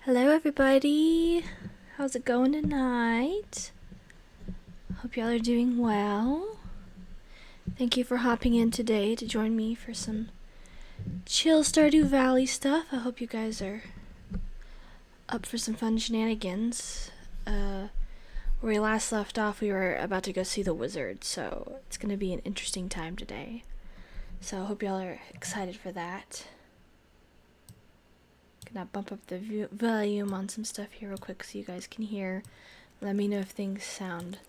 Hello everybody, how's it going tonight? Hope y'all are doing well. Thank you for hopping in today to join me for some chill Stardew Valley stuff. I hope you guys are up for some fun shenanigans. Where we last left off, we were about to go see the wizard, so it's gonna be an interesting time today. So I hope y'all are excited for that. Gonna bump up the volume on some stuff here real quick so you guys can hear. Let me know if things sound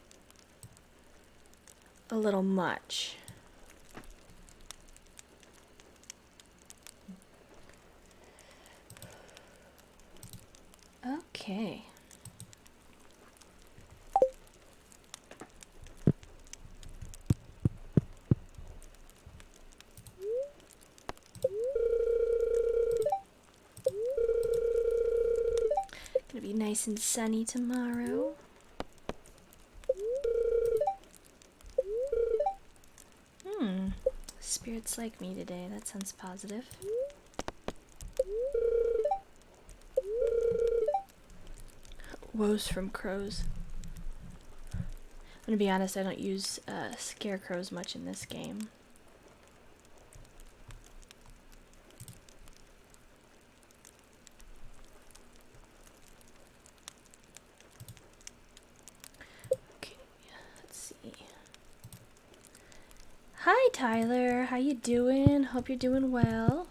a little much. Okay. Gonna be nice and sunny tomorrow. Spirits like me today. That sounds positive. Woes from crows. I'm gonna be honest, I don't use scarecrows much in this game. Okay, let's see. Hi Tyler, how you doing? Hope you're doing well.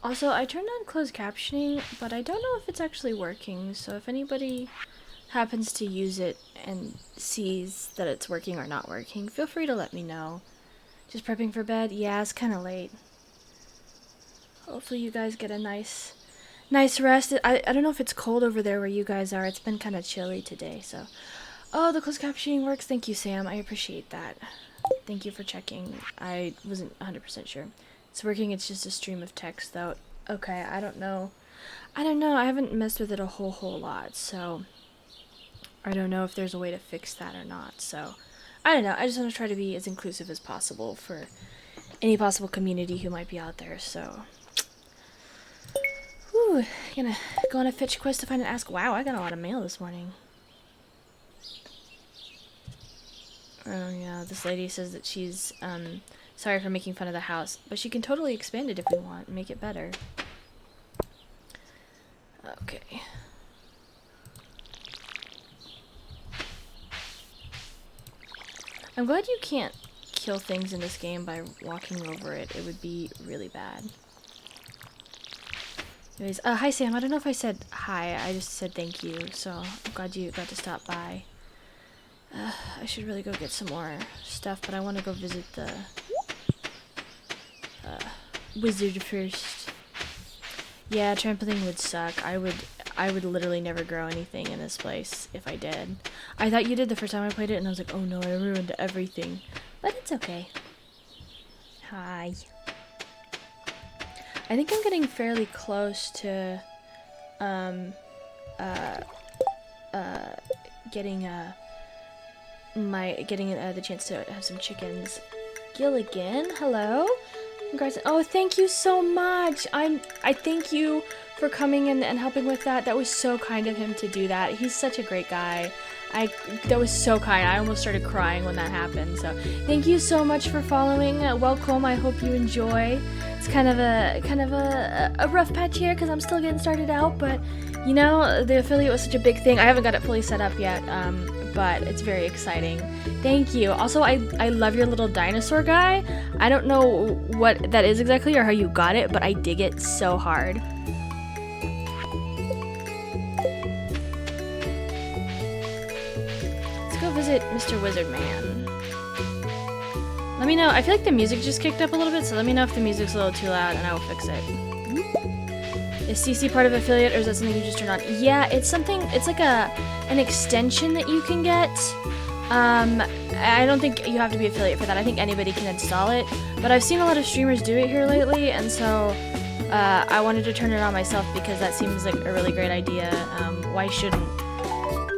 Also, I turned on closed captioning, but I don't know if it's actually working, so if anybody happens to use it and sees that it's working or not working, feel free to let me know. Just prepping for bed? Yeah, it's kind of late. Hopefully you guys get a nice rest. I don't know if it's cold over there where you guys are. It's been kind of chilly today, so. Oh, the closed captioning works. Thank you, Sam. I appreciate that. Thank you for checking. I wasn't 100% sure. It's working. It's just a stream of text, though. Okay, I don't know. I haven't messed with it a whole lot, so I don't know if there's a way to fix that or not. So I don't know. I just want to try to be as inclusive as possible for any possible community who might be out there. So, whew, gonna go on a fetch quest to find and ask. Wow, I got a lot of mail this morning. Oh yeah, this lady says that she's sorry for making fun of the house, but she can totally expand it if we want and make it better. Okay. I'm glad you can't kill things in this game by walking over it. It would be really bad. Anyways, hi Sam. I don't know if I said hi. I just said thank you, so I'm glad you got to stop by. I should really go get some more stuff, but I want to go visit the wizard first. Yeah, trampling would suck. I would literally never grow anything in this place if I did. I thought you did the first time I played it, and I was like, oh no, I ruined everything. But it's okay. Hi. I think I'm getting fairly close to getting the chance to have some chickens. Gilligan, hello. Congrats. Oh, thank you so much. I thank you for coming in and helping with that. That was so kind of him to do that. He's such a great guy. That was so kind. I almost started crying when that happened. So thank you so much for following. Welcome. I hope you enjoy. It's kind of a rough patch here because I'm still getting started out, but you know, the affiliate was such a big thing. I haven't got it fully set up yet, but it's very exciting. Thank you. Also, I love your little dinosaur guy. I don't know what that is exactly or how you got it, but I dig it so hard. Let's go visit Mr. Wizard Man. Let me know. I feel like the music just kicked up a little bit, so let me know if the music's a little too loud and I will fix it. Is CC part of affiliate, or is that something you just turn on? Yeah, it's something, it's like an extension that you can get. I don't think you have to be affiliate for that. I think anybody can install it, but I've seen a lot of streamers do it here lately, and so I wanted to turn it on myself because that seems like a really great idea. Why shouldn't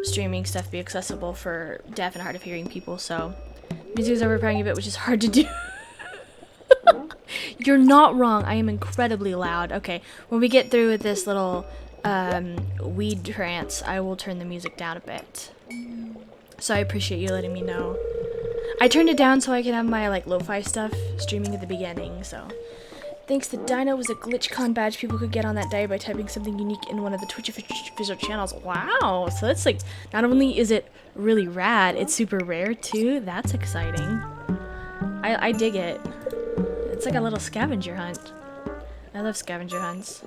streaming stuff be accessible for deaf and hard of hearing people? So music is overpowering a bit, which is hard to do. You're not wrong. I am incredibly loud. Okay, when we get through with this little weed trance, I will turn the music down a bit. So I appreciate you letting me know. I turned it down so I can have my like lo-fi stuff streaming at the beginning, so. Thanks to Dino was a GlitchCon badge people could get on that day by typing something unique in one of the Twitch official channels. Wow, so that's like, not only is it really rad, it's super rare too. That's exciting. I dig it. It's like a little scavenger hunt. I love scavenger hunts.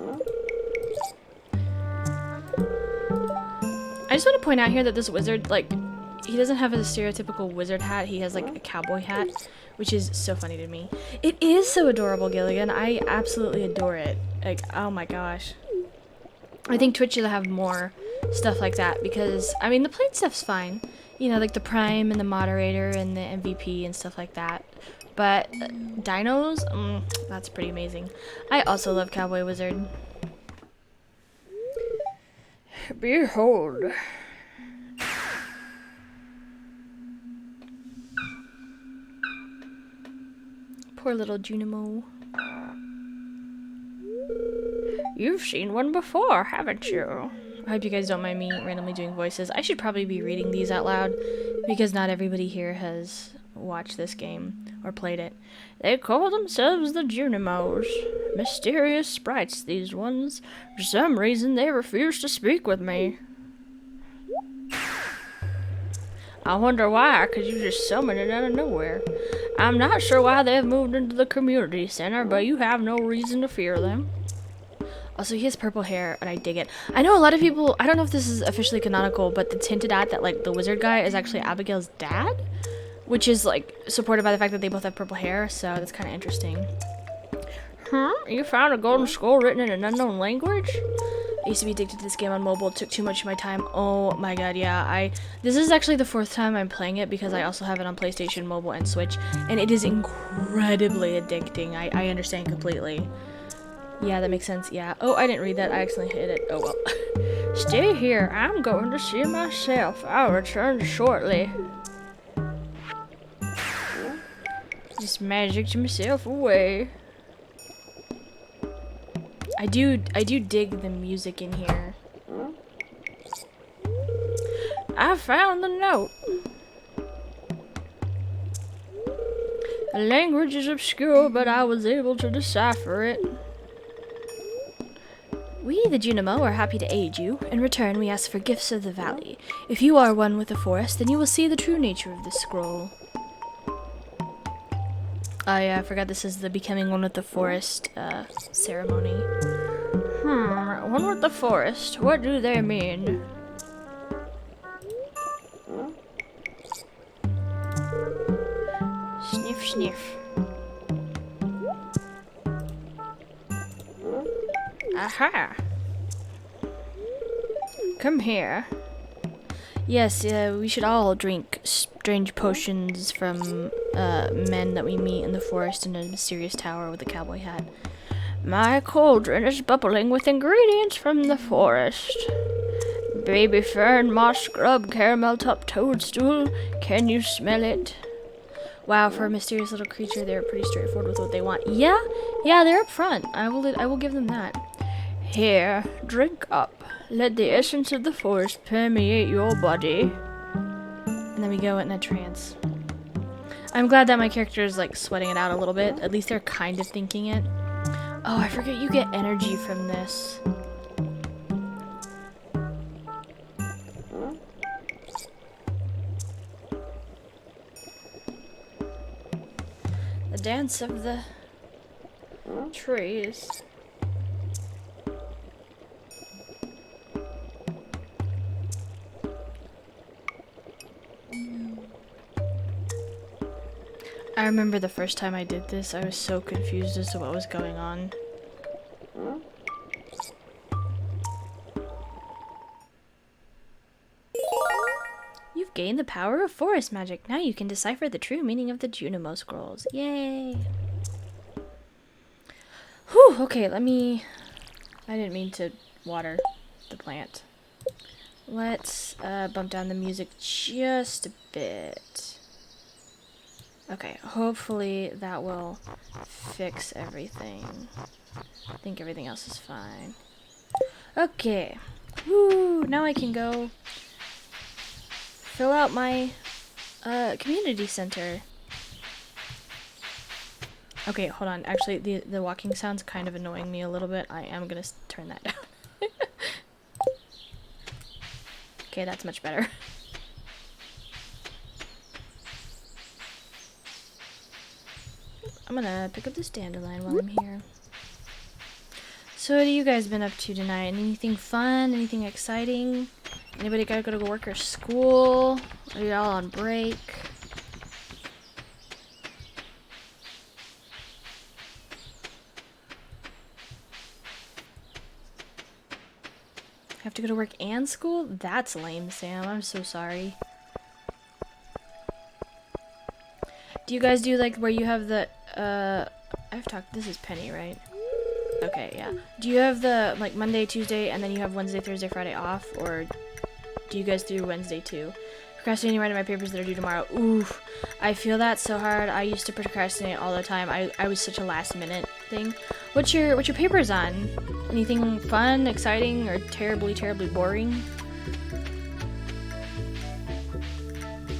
I just want to point out here that this wizard, like, he doesn't have a stereotypical wizard hat. He has, like, a cowboy hat, which is so funny to me. It is so adorable, Gilligan. I absolutely adore it. Like, oh my gosh. I think Twitch should have more stuff like that because, I mean, the plate stuff's fine. You know, like the Prime and the Moderator and the MVP and stuff like that. But dinos, that's pretty amazing. I also love Cowboy Wizard. Behold. Poor little Junimo. You've seen one before, haven't you? I hope you guys don't mind me randomly doing voices. I should probably be reading these out loud because not everybody here has watched this game or played it. They call themselves the Junimos. Mysterious sprites, these ones. For some reason, they refuse to speak with me. I wonder why, because you just summoned it out of nowhere. I'm not sure why they've moved into the community center, but you have no reason to fear them. Also, he has purple hair, and I dig it. I know a lot of people, I don't know if this is officially canonical, but it's hinted at that, like, the wizard guy is actually Abigail's dad, which is, like, supported by the fact that they both have purple hair, so that's kind of interesting. Huh? You found a golden scroll written in an unknown language? I used to be addicted to this game on mobile. It took too much of my time. Oh my god, yeah. This is actually the 4th time I'm playing it because I also have it on PlayStation, mobile, and Switch, and it is incredibly addicting. I understand completely. Yeah, that makes sense. Yeah. Oh, I didn't read that. I accidentally hit it. Oh, well. Stay here. I'm going to see myself. I'll return shortly. Just magicked myself away. I do dig the music in here. I found the note. The language is obscure, but I was able to decipher it. We, the Junimo, are happy to aid you. In return, we ask for gifts of the valley. If you are one with the forest, then you will see the true nature of this scroll. Oh yeah, I forgot this is the becoming one with the forest ceremony. One with the forest. What do they mean? Sniff, sniff. Aha! Come here. Yes, we should all drink strange potions from men that we meet in the forest in a mysterious tower with a cowboy hat. My cauldron is bubbling with ingredients from the forest. Baby fern, moss scrub, caramel top toadstool. Can you smell it? Wow, for a mysterious little creature, they're pretty straightforward with what they want. Yeah, they're up front. I will give them that. Here, drink up. Let the essence of the forest permeate your body. And then we go in a trance. I'm glad that my character is like sweating it out a little bit. At least they're kind of thinking it. Oh, I forget you get energy from this. The dance of the trees. I remember the first time I did this, I was so confused as to what was going on. You've gained the power of forest magic. Now you can decipher the true meaning of the Junimo scrolls. Yay! Whew, okay, I didn't mean to water the plant. Let's bump down the music just a bit. Okay, hopefully that will fix everything. I think everything else is fine. Okay. Woo! Now I can go fill out my community center. Okay, hold on. Actually, the walking sound's kind of annoying me a little bit. I am gonna turn that down. Okay, that's much better. I'm gonna pick up this dandelion while I'm here. So what have you guys been up to tonight? Anything fun? Anything exciting? Anybody gotta go to work or school? Are you all on break? Have to go to work and school? That's lame, Sam. I'm so sorry. Do Do you guys do like where you have the I've talked, this is Penny, right? Okay, yeah. Do you have the like Monday, Tuesday, and then you have Wednesday, Thursday, Friday off, or do you guys do Wednesday too? Procrastinating writing my papers that are due tomorrow. Oof, I feel that so hard. I used to procrastinate all the time. I was such a last minute thing. What's your papers on? Anything fun, exciting, or terribly boring?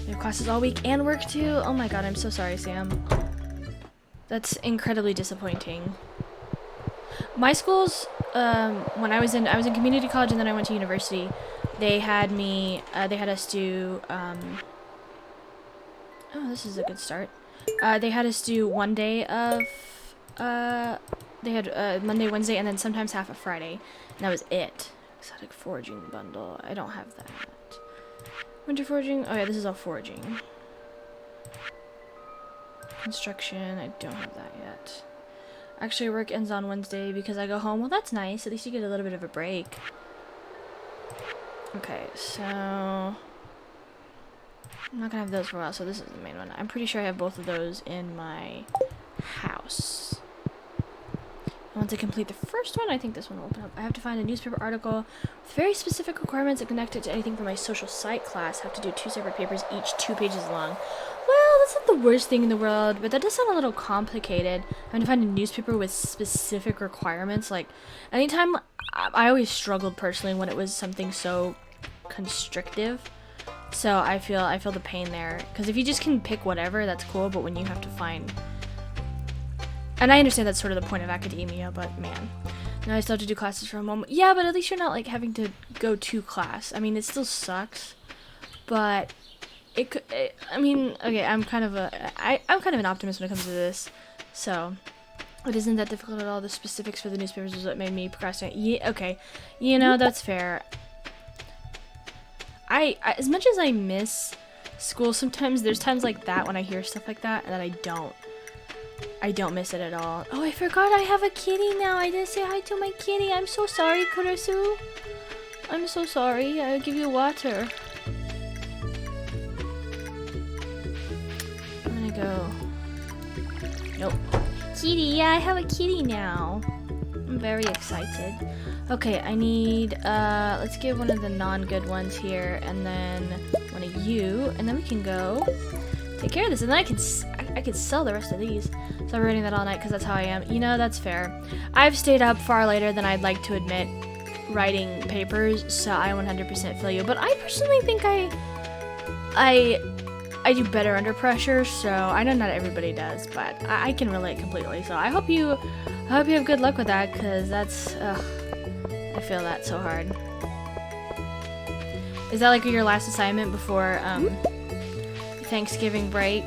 You have classes all week and work too? Oh my god, I'm so sorry, Sam. That's incredibly disappointing. My schools, when I was in community college and then I went to university, they had us do, oh, this is a good start. They had us do one day of, they had Monday, Wednesday, and then sometimes half of Friday. And that was it. Exotic foraging bundle. I don't have that. Winter foraging. Oh yeah, this is all foraging. Construction. I don't have that yet. Actually, work ends on Wednesday because I go home. Well, that's nice. At least you get a little bit of a break. Okay, so I'm not gonna have those for a while, so this is the main one. I'm pretty sure I have both of those in my house. And once I complete the first one, I think this one will open up. I have to find a newspaper article with very specific requirements and connect it to anything from my social psych class. I have to do 2 separate papers, each 2 pages long. Well, that's not the worst thing in the world, but that does sound a little complicated. Having to find a newspaper with specific requirements, like anytime, I always struggled personally when it was something so constrictive. So I feel the pain there, because if you just can pick whatever, that's cool, but when you have to find, and I understand that's sort of the point of academia, but man, now I still have to do classes from home. Yeah, but at least you're not like having to go to class. I mean, it still sucks, but it could, I mean, okay, I'm kind of an optimist when it comes to this, so it isn't that difficult at all. The specifics for the newspapers is what made me procrastinate. Yeah, okay, you know, that's fair. I as much as I miss school, sometimes there's times like that when I hear stuff like that, and that I don't miss it at all. Oh, I forgot I have a kitty now. I didn't say hi to my kitty. I'm so sorry, Kurisu. I'm so sorry. I'll give you water. I'm gonna go. Nope. Kitty, yeah, I have a kitty now. I'm very excited. Okay, I need, let's get one of the non-good ones here, and then one of you, and then we can go take care of this, and then I can sell the rest of these. So I'm writing that all night because that's how I am. You know, that's fair. I've stayed up far later than I'd like to admit writing papers, so I 100% feel you. But I personally think I do better under pressure, so I know not everybody does, but I can relate completely. So I hope you have good luck with that, because that's, I feel that so hard. Is that like your last assignment before Thanksgiving break?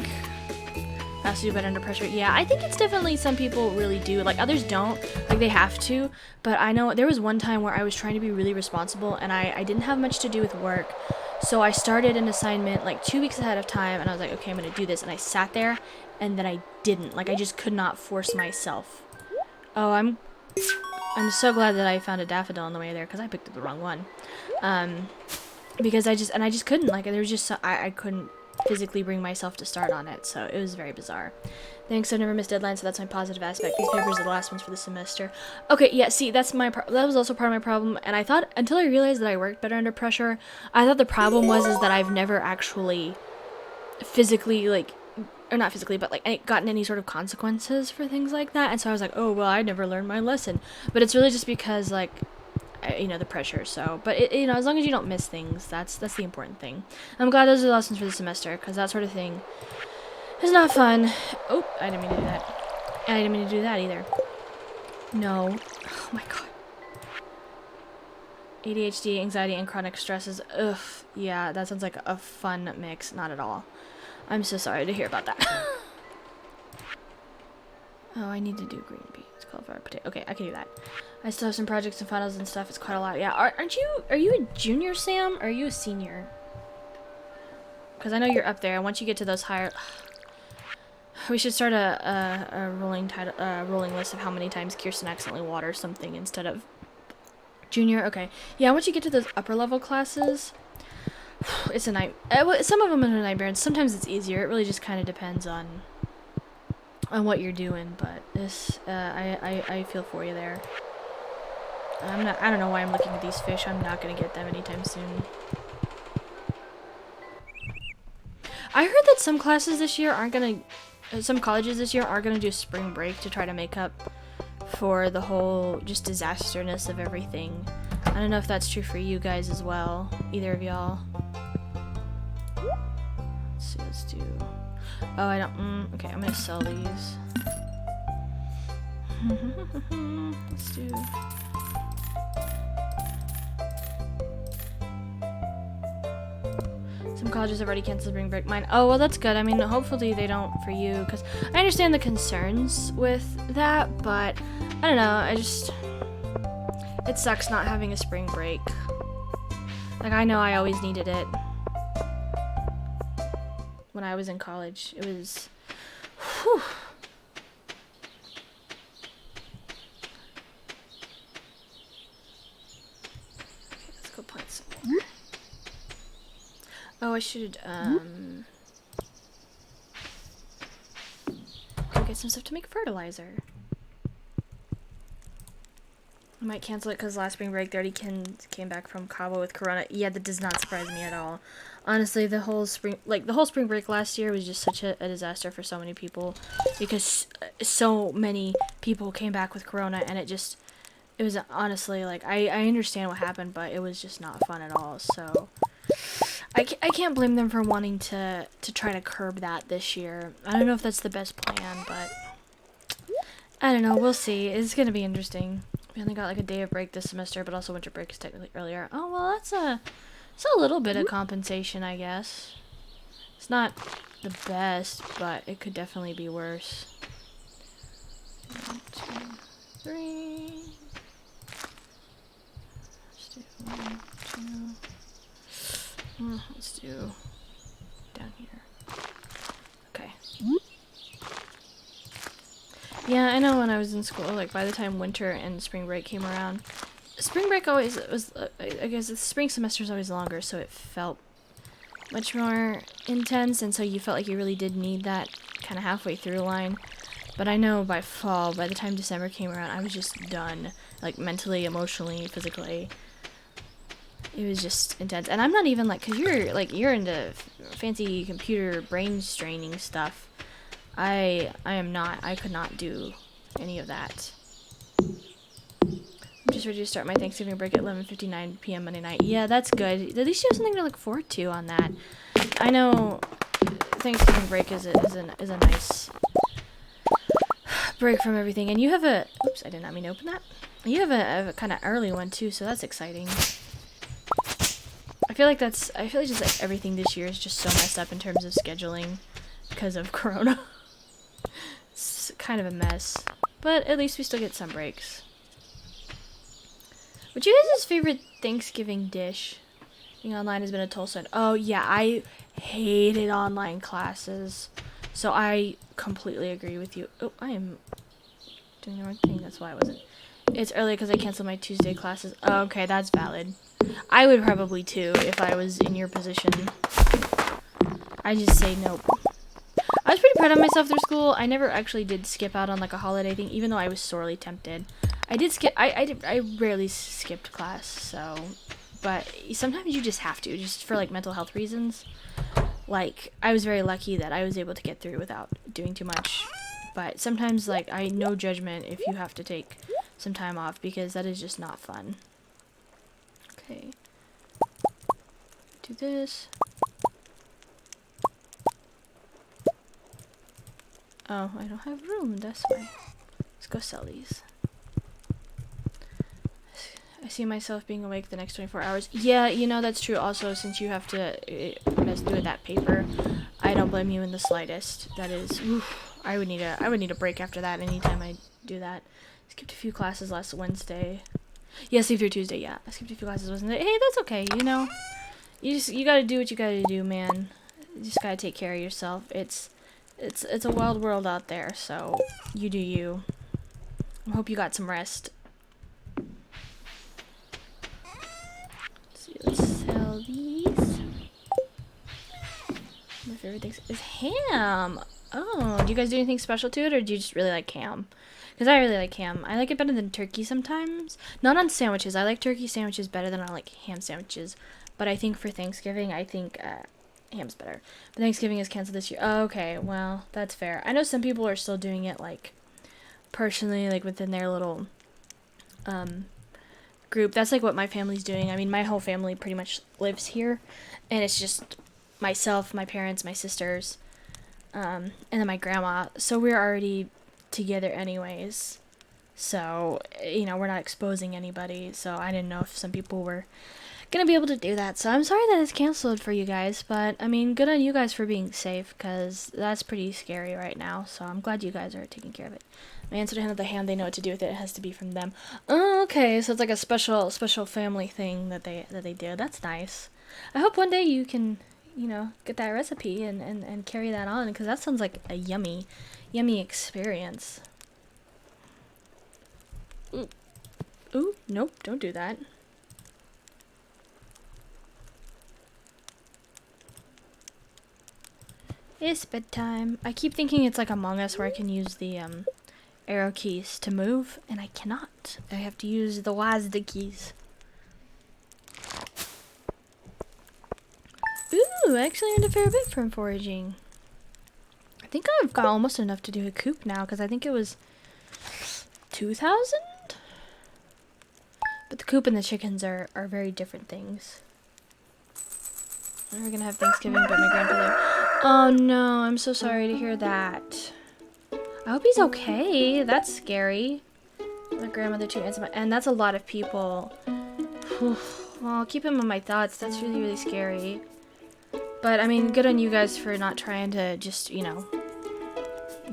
Has to do better under pressure. Yeah, I think it's definitely some people really do. Like others don't. Like they have to. But I know there was one time where I was trying to be really responsible and I didn't have much to do with work. So I started an assignment like 2 weeks ahead of time and I was like, okay, I'm going to do this. And I sat there and then I didn't. Like I just could not force myself. Oh, I'm so glad that I found a daffodil on the way there because I picked up the wrong one. Because I just couldn't. Like there was just I couldn't physically bring myself to start on it, so it was very bizarre. Thanks, I've never missed deadlines, so that's my positive aspect. These papers are the last ones for the semester. Okay, yeah, see, that's that was also part of my problem, and I thought, until I realized that I worked better under pressure, I thought the problem was that I've never actually physically, like, or not physically, but like gotten any sort of consequences for things like that, and so I was like, oh, well, I never learned my lesson. But it's really just because, like, you know, the pressure. So, but it, you know, as long as you don't miss things, that's the important thing. I'm glad those are the lessons for the semester, because that sort of thing is not fun. Oh, I didn't mean to do that. And I didn't mean to do that either. No. Oh my god. ADHD, anxiety, and chronic stresses. Ugh. Yeah, that sounds like a fun mix. Not at all. I'm so sorry to hear about that. Oh, I need to do green beans. Cauliflower, potato. Okay, I can do that. I still have some projects and finals and stuff. It's quite a lot. Yeah, are you a junior, Sam? Or are you a senior? Because I know you're up there. Once you get to those higher, we should start a rolling list of how many times Kirsten accidentally waters something instead of junior. Okay, yeah. Once you get to those upper level classes, it's a night. Some of them are a nightmare, and sometimes it's easier. It really just kind of depends on on what you're doing, but this, I feel for you there. I don't know why I'm looking at these fish. I'm not gonna get them anytime soon. I heard that some classes this year aren't gonna, some colleges this year are gonna do spring break to try to make up for the whole just disasterness of everything. I don't know if that's true for you guys as well, either of y'all. Let's see, let's do, oh, I don't, okay, I'm gonna sell these. Let's do, some colleges have already canceled spring break. Mine, oh, well, that's good. I mean, hopefully they don't for you, because I understand the concerns with that, but I don't know, it sucks not having a spring break. Like, I know I always needed it when I was in college. It was, whew. Let's go plant some more. Oh, I should, go get some stuff to make fertilizer. I might cancel it because last spring break they already came back from Cabo with Corona. Yeah, that does not surprise me at all. Honestly, the whole spring break last year was just such a disaster for so many people, because so many people came back with Corona, and it was honestly, like, I understand what happened, but it was just not fun at all. So I can't blame them for wanting to try to curb that this year. I don't know if that's the best plan, but I don't know. We'll see. It's gonna be interesting. We only got like a day of break this semester, but also winter break is technically earlier. Oh, well, it's a little bit of compensation, I guess. It's not the best, but it could definitely be worse. 1, 2, 3. Let's do 1, 2. Let's do down here. Okay. Yeah, I know when I was in school, like, by the time winter and spring break came around, spring break always was, I guess the spring semester is always longer, so it felt much more intense, and so you felt like you really did need that kind of halfway through line. But I know by fall, by the time December came around, I was just done, like, mentally, emotionally, physically. It was just intense. And I'm not even, like, because you're into fancy computer brain straining stuff. I am not. I could not do any of that. I'm just ready to start my Thanksgiving break at 11:59 p.m. Monday night. Yeah, that's good. At least you have something to look forward to on that. I know Thanksgiving break is a nice break from everything. And you have a... Oops, I did not mean to open that. You have a kind of early one, too, so that's exciting. I feel like just like everything this year is just so messed up in terms of scheduling because of Corona. It's kind of a mess, but at least we still get some breaks. What's you guys' favorite Thanksgiving dish? Being online has been a toll set. Oh yeah, I hated online classes, so I completely agree with you. Oh, I am doing the wrong thing. That's why I wasn't. It's early because I canceled my Tuesday classes. Oh, okay, that's valid. I would probably too if I was in your position. I just say nope. I was pretty proud of myself through school. I never actually did skip out on like a holiday thing, even though I was sorely tempted. I did skip. I rarely skipped class, so. But sometimes you just have to, just for like mental health reasons. Like, I was very lucky that I was able to get through without doing too much. But sometimes, like, no judgment if you have to take some time off, because that is just not fun. Okay. Do this. Oh, I don't have room, that's why. Let's go sell these. I see myself being awake the next 24 hours. Yeah, you know, that's true. Also, since you have to mess with that paper, I don't blame you in the slightest. That is, oof, I would need a break after that anytime I do that. Skipped a few classes last Wednesday. Yeah, sleep through Tuesday, yeah. I skipped a few classes Wednesday. Hey, that's okay, you know. You gotta do what you gotta do, man. You just gotta take care of yourself. It's a wild world out there, so you do you. I hope you got some rest. Let's sell these. My favorite thing is ham. Oh, do you guys do anything special to it, or do you just really like ham? Because I really like ham. I like it better than turkey sometimes. Not on sandwiches. I like turkey sandwiches better than I like ham sandwiches. But I think for Thanksgiving, I think ham's better. But Thanksgiving is canceled this year. Oh, okay, well, that's fair. I know some people are still doing it, like, personally, like, within their little group. That's, like, what my family's doing. I mean, my whole family pretty much lives here. And it's just myself, my parents, my sisters, and then my grandma. So we're already together anyways, so you know, we're not exposing anybody, so I didn't know if some people were gonna be able to do that. So I'm sorry that it's canceled for you guys, but I mean, good on you guys for being safe, because that's pretty scary right now. So I'm glad you guys are taking care of it. My answer to handle the ham, they know what to do with it. It has to be from them. Oh, okay, so it's like a special family thing that they do. That's nice. I hope one day you can, you know, get that recipe and carry that on, because that sounds like a yummy experience. Ooh, nope, don't do that. It's bedtime. I keep thinking it's like Among Us where I can use the arrow keys to move, and I cannot. I have to use the WASD keys. Ooh, I actually earned a fair bit from foraging. I think I've got almost enough to do a coop now, because I think it was 2,000? But the coop and the chickens are very different things. We're gonna have Thanksgiving, but my grandfather... Oh no, I'm so sorry to hear that. I hope he's okay. That's scary. My grandmother too, and that's a lot of people. Well, I'll keep him in my thoughts. That's really scary. But I mean, good on you guys for not trying to just, you know,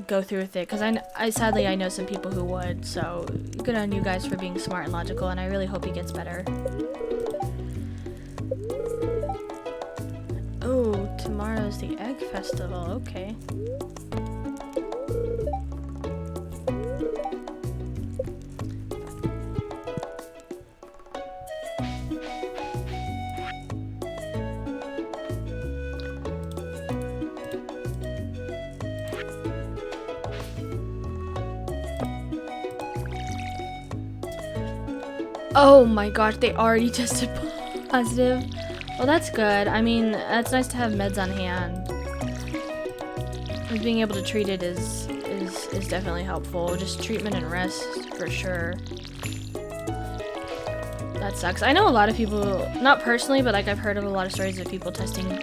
go through with it, because I sadly I know some people who would. So good on you guys for being smart and logical, and I really hope he gets better. Oh, tomorrow's the egg festival. Okay. Oh my gosh, they already tested positive. Well, that's good. I mean, it's nice to have meds on hand. And being able to treat it is definitely helpful. Just treatment and rest for sure. That sucks. I know a lot of people, not personally, but like I've heard of a lot of stories of people testing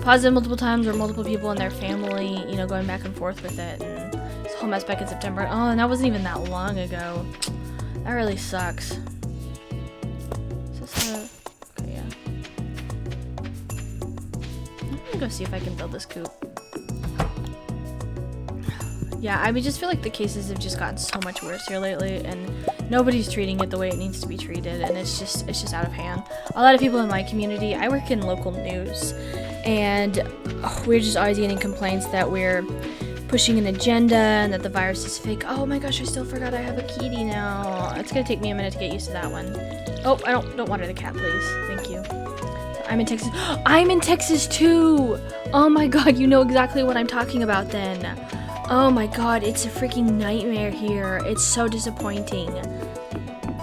positive multiple times, or multiple people in their family, you know, going back and forth with it. And this whole mess back in September. Oh, and that wasn't even that long ago. That really sucks. Okay, yeah. I'm gonna go see if I can build this coop. Yeah, I just feel like the cases have just gotten so much worse here lately, and nobody's treating it the way it needs to be treated, and it's just out of hand. A lot of people in my community, I work in local news, and we're just always getting complaints that we're pushing an agenda and that the virus is fake. Oh my gosh, I still forgot I have a kitty now. It's gonna take me a minute to get used to that one. Oh, I don't water the cat, please. Thank you. So I'm in Texas. I'm in Texas too! Oh my god, you know exactly what I'm talking about then. Oh my god, it's a freaking nightmare here. It's so disappointing.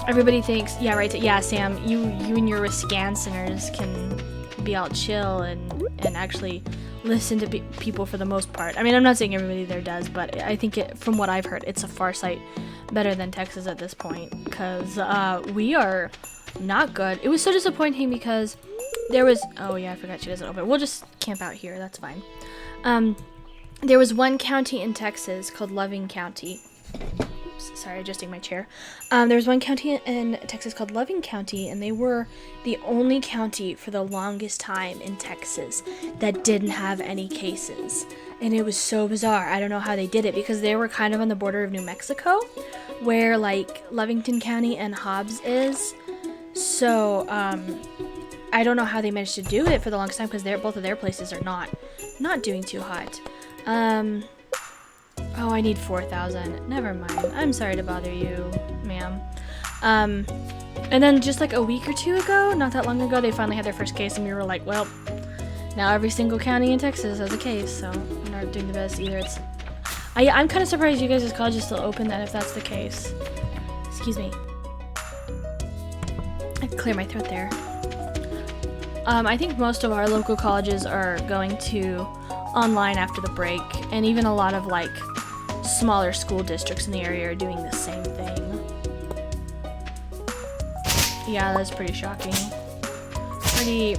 Everybody thinks, yeah, right, yeah, Sam, you and your Wisconsiners can be all chill and actually listen to people for the most part. I mean, I'm not saying everybody there does, but I think from what I've heard, it's a far sight better than Texas at this point, because we are not good. It was so disappointing because there was, oh yeah, I forgot she doesn't open. We'll just camp out here, that's fine. There was one county in Texas called Loving County. Oops, sorry, adjusting my chair. There was one county in Texas called Loving County, and they were the only county for the longest time in Texas that didn't have any cases. And it was so bizarre. I don't know how they did it, because they were kind of on the border of New Mexico, where like Lovington County and Hobbs is. So I don't know how they managed to do it for the longest time, because both of their places are not doing too hot. Oh, I need 4,000. Never mind. I'm sorry to bother you, ma'am. And then just like a week or two ago, not that long ago, they finally had their first case, and we were like, well, now every single county in Texas has a case, so we're not doing the best either. It's I'm kind of surprised you guys' college is still open then, if that's the case. Excuse me. I can clear my throat there. I think most of our local colleges are going to online after the break, and even a lot of like smaller school districts in the area are doing the same thing. Yeah, that's pretty shocking.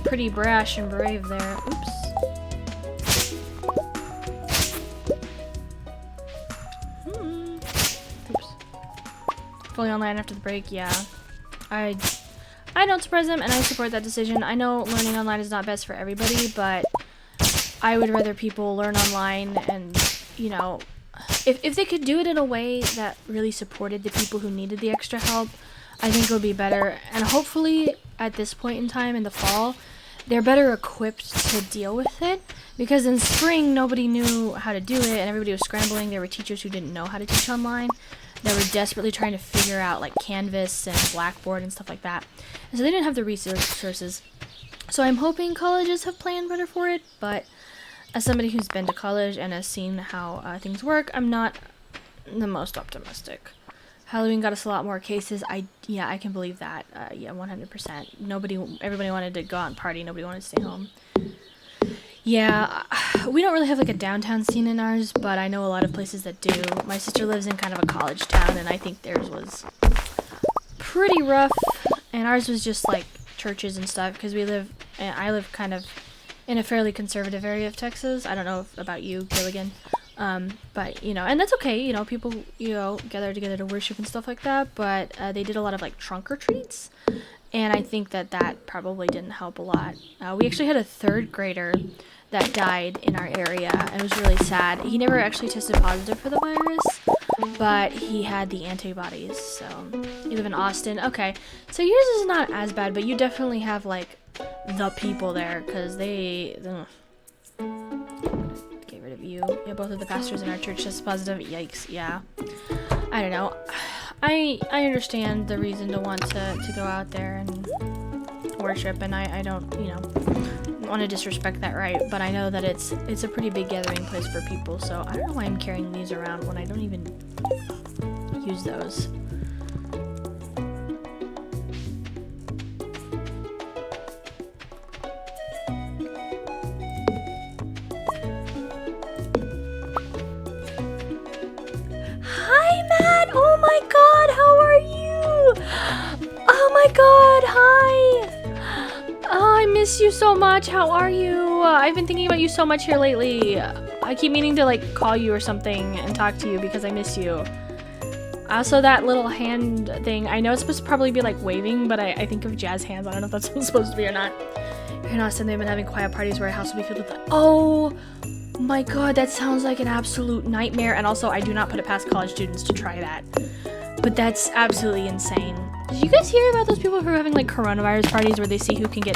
Pretty brash and brave there. Oops. Oops. Fully online after the break, yeah. I don't surprise them, and I support that decision. I know learning online is not best for everybody, but I would rather people learn online and, you know, if they could do it in a way that really supported the people who needed the extra help, I think it would be better. And hopefully, at this point in time, in the fall, they're better equipped to deal with it. Because in spring, nobody knew how to do it, and everybody was scrambling. There were teachers who didn't know how to teach online. They were desperately trying to figure out, like, Canvas and Blackboard and stuff like that. And so they didn't have the resources. So I'm hoping colleges have planned better for it, but as somebody who's been to college and has seen how things work, I'm not the most optimistic. Halloween got us a lot more cases. I can believe that. Yeah, 100%. Everybody wanted to go out and party. Nobody wanted to stay home. Yeah, we don't really have like a downtown scene in ours, but I know a lot of places that do. My sister lives in kind of a college town, and I think theirs was pretty rough. And ours was just like churches and stuff, because I live kind of in a fairly conservative area of Texas. I don't know about you, Gilligan. But, you know, and that's okay, you know, people, you know, gather together to worship and stuff like that, but they did a lot of, like, trunk or treats, and I think that probably didn't help a lot. We actually had a 3rd grader that died in our area, and it was really sad. He never actually tested positive for the virus, but he had the antibodies. So you live in Austin. Okay, so yours is not as bad, but you definitely have, like, the people there, because they get rid of you. Yeah, both of the pastors in our church tested positive. Yikes. Yeah, I don't know. I understand the reason to want to go out there and worship, and I don't, you know, want to disrespect that right, but I know that it's a pretty big gathering place for people, so I don't know why I'm carrying these around when I don't even use those. Hi, Matt! Oh my god, how are you? Oh my god, hi! Oh, I miss you so much. How are you? I've been thinking about you so much here lately. I keep meaning to like call you or something and talk to you because I miss you. Also, that little hand thing, I know it's supposed to probably be like waving, but I think of jazz hands. I don't know if that's supposed to be or not. Here in Austin, they've been having quiet parties where a house will be filled with oh my god, that sounds like an absolute nightmare. And also, I do not put it past college students to try that. But that's absolutely insane. Did you guys hear about those people who are having like coronavirus parties where they see who can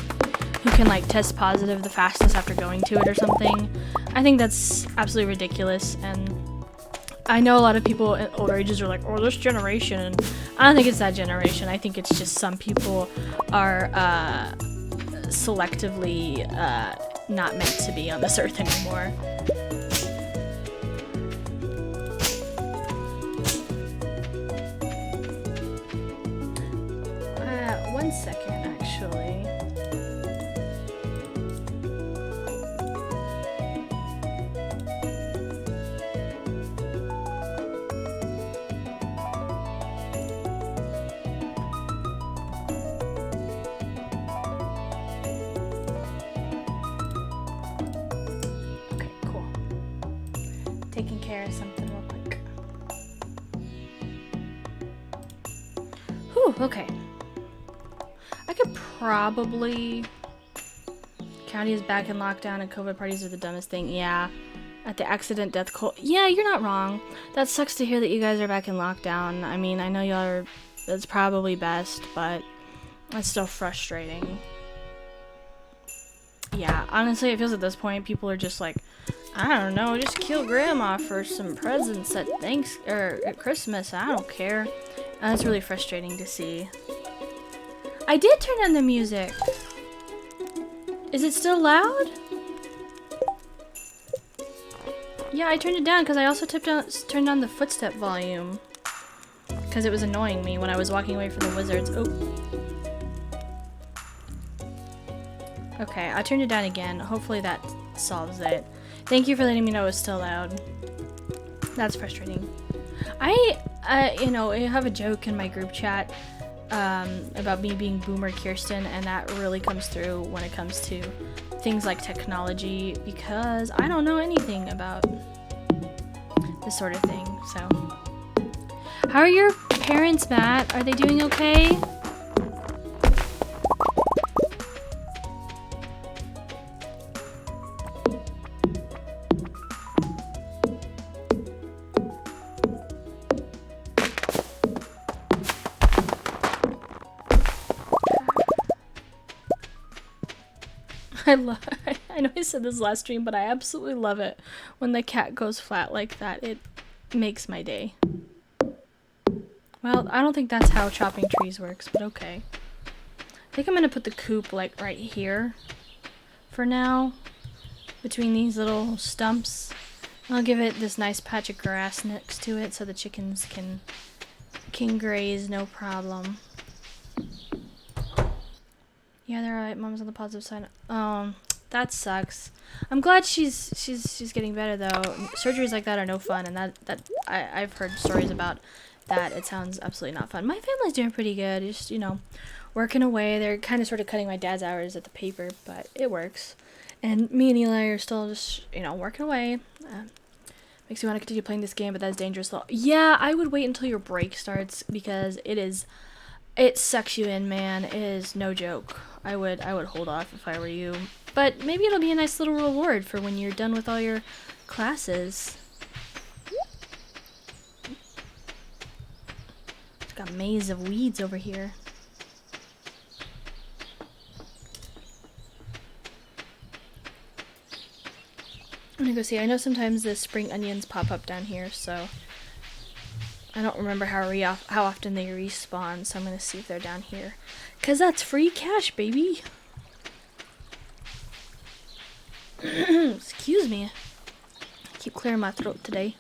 like test positive the fastest after going to it or something? I think that's absolutely ridiculous, and I know a lot of people at older ages are like, oh, this generation. I don't think it's that generation. I think it's just some people are selectively not meant to be on this earth anymore. One second, actually. Okay, cool. Taking care of something real quick. Whew, okay. I could probably... County is back in lockdown and COVID parties are the dumbest thing. Yeah. At the accident death cult. Yeah, you're not wrong. That sucks to hear that you guys are back in lockdown. I mean, I know y'all are... That's probably best, but... It's still frustrating. Yeah, honestly, it feels at this point people are just like... I don't know, just kill grandma for some presents at at Christmas. I don't care. And that's really frustrating to see. I did turn on the music. Is it still loud? Yikes. Yeah, I turned it down because I also turned down the footstep volume. Because it was annoying me when I was walking away from the wizards. Oh. Okay, I turned it down again. Hopefully that solves it. Thank you for letting me know it was still loud. That's frustrating. You know, I have a joke in my group chat about me being Boomer Kirsten, and that really comes through when it comes to things like technology, because I don't know anything about this sort of thing, so. How are your parents, Matt? Are they doing okay? I know I said this last stream, but I absolutely love it when the cat goes flat like that. It makes my day. Well, I don't think that's how chopping trees works, but okay. I think I'm gonna put the coop like right here for now, between these little stumps. I'll give it this nice patch of grass next to it so the chickens can graze no problem. Yeah, they're alright. Mom's on the positive side. That sucks. I'm glad she's getting better though. Surgeries like that are no fun, and I've heard stories about that. It sounds absolutely not fun. My family's doing pretty good. Just, you know, working away. They're kind of sort of cutting my dad's hours at the paper, but it works. And me and Eli are still just, you know, working away. Makes me want to continue playing this game, but that's dangerous though. Yeah, I would wait until your break starts because it sucks you in, man. It is no joke. I would hold off if I were you. But maybe it'll be a nice little reward for when you're done with all your classes. It's got a maze of weeds over here. I'm gonna go see. I know sometimes the spring onions pop up down here, so I don't remember how often they respawn, so I'm gonna see if they're down here. 'Cause that's free cash, baby! Excuse me. I keep clearing my throat today.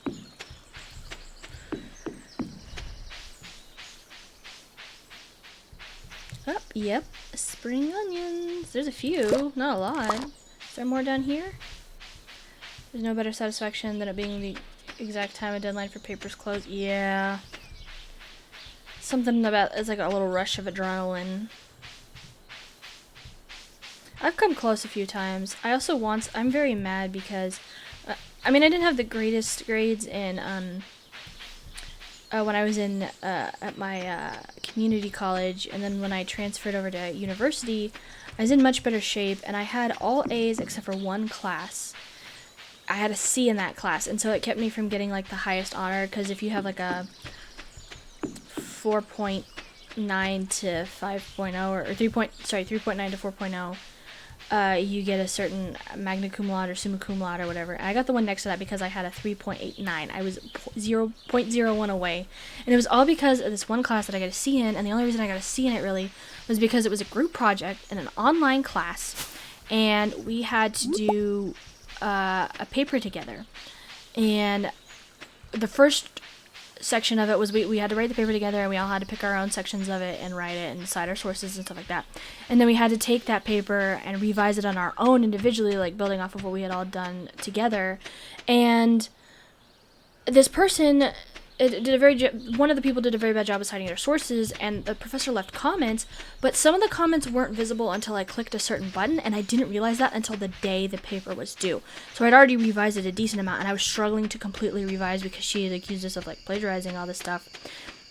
Oh, yep. Spring onions. There's a few, not a lot. Is there more down here? There's no better satisfaction than it being the exact time of deadline for papers closed. Yeah. Something about, it's like a little rush of adrenaline. I've come close a few times. I'm very mad because, I mean, I didn't have the greatest grades in, when I was in, at my, community college, and then when I transferred over to university, I was in much better shape, and I had all A's except for one class. I had a C in that class, and so it kept me from getting, like, the highest honor, because if you have, like, a 4.9 to 5.0, or 3.9 to 4.0, you get a certain magna cum laude or summa cum laude or whatever. And I got the one next to that because I had a 3.89. I was 0.01 away. And it was all because of this one class that I got a C in, and the only reason I got a C in it really was because it was a group project in an online class, and we had to do a paper together. And the first section of it was we had to write the paper together, and we all had to pick our own sections of it and write it and cite our sources and stuff like that. And then we had to take that paper and revise it on our own individually, like building off of what we had all done together. And this person one of the people did a very bad job of citing their sources, and the professor left comments, but some of the comments weren't visible until I clicked a certain button, and I didn't realize that until the day the paper was due. So I'd already revised it a decent amount, and I was struggling to completely revise because she had accused us of, like, plagiarizing all this stuff,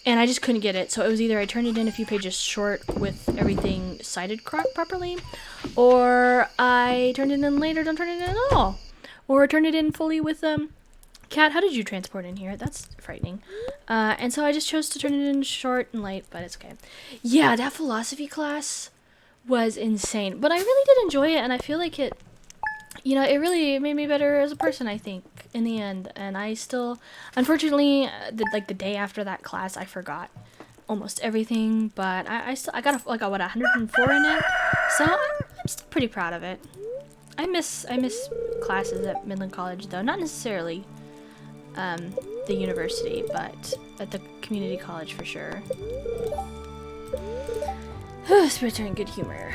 and I just couldn't get it. So it was either I turned it in a few pages short with everything cited properly, or I turned it in late or don't turn it in at all, or turn it in fully with, Kat, how did you transport in here? That's frightening. And so I just chose to turn it in short and late, but it's okay. Yeah, that philosophy class was insane. But I really did enjoy it, and I feel like it, you know, it really made me better as a person, I think, in the end. And I still, unfortunately, the day after that class, I forgot almost everything. But I got, 104 in it. So I'm still pretty proud of it. I miss classes at Midland College, though. Not necessarily the university, but at the community college for sure. Spirits are in good humor.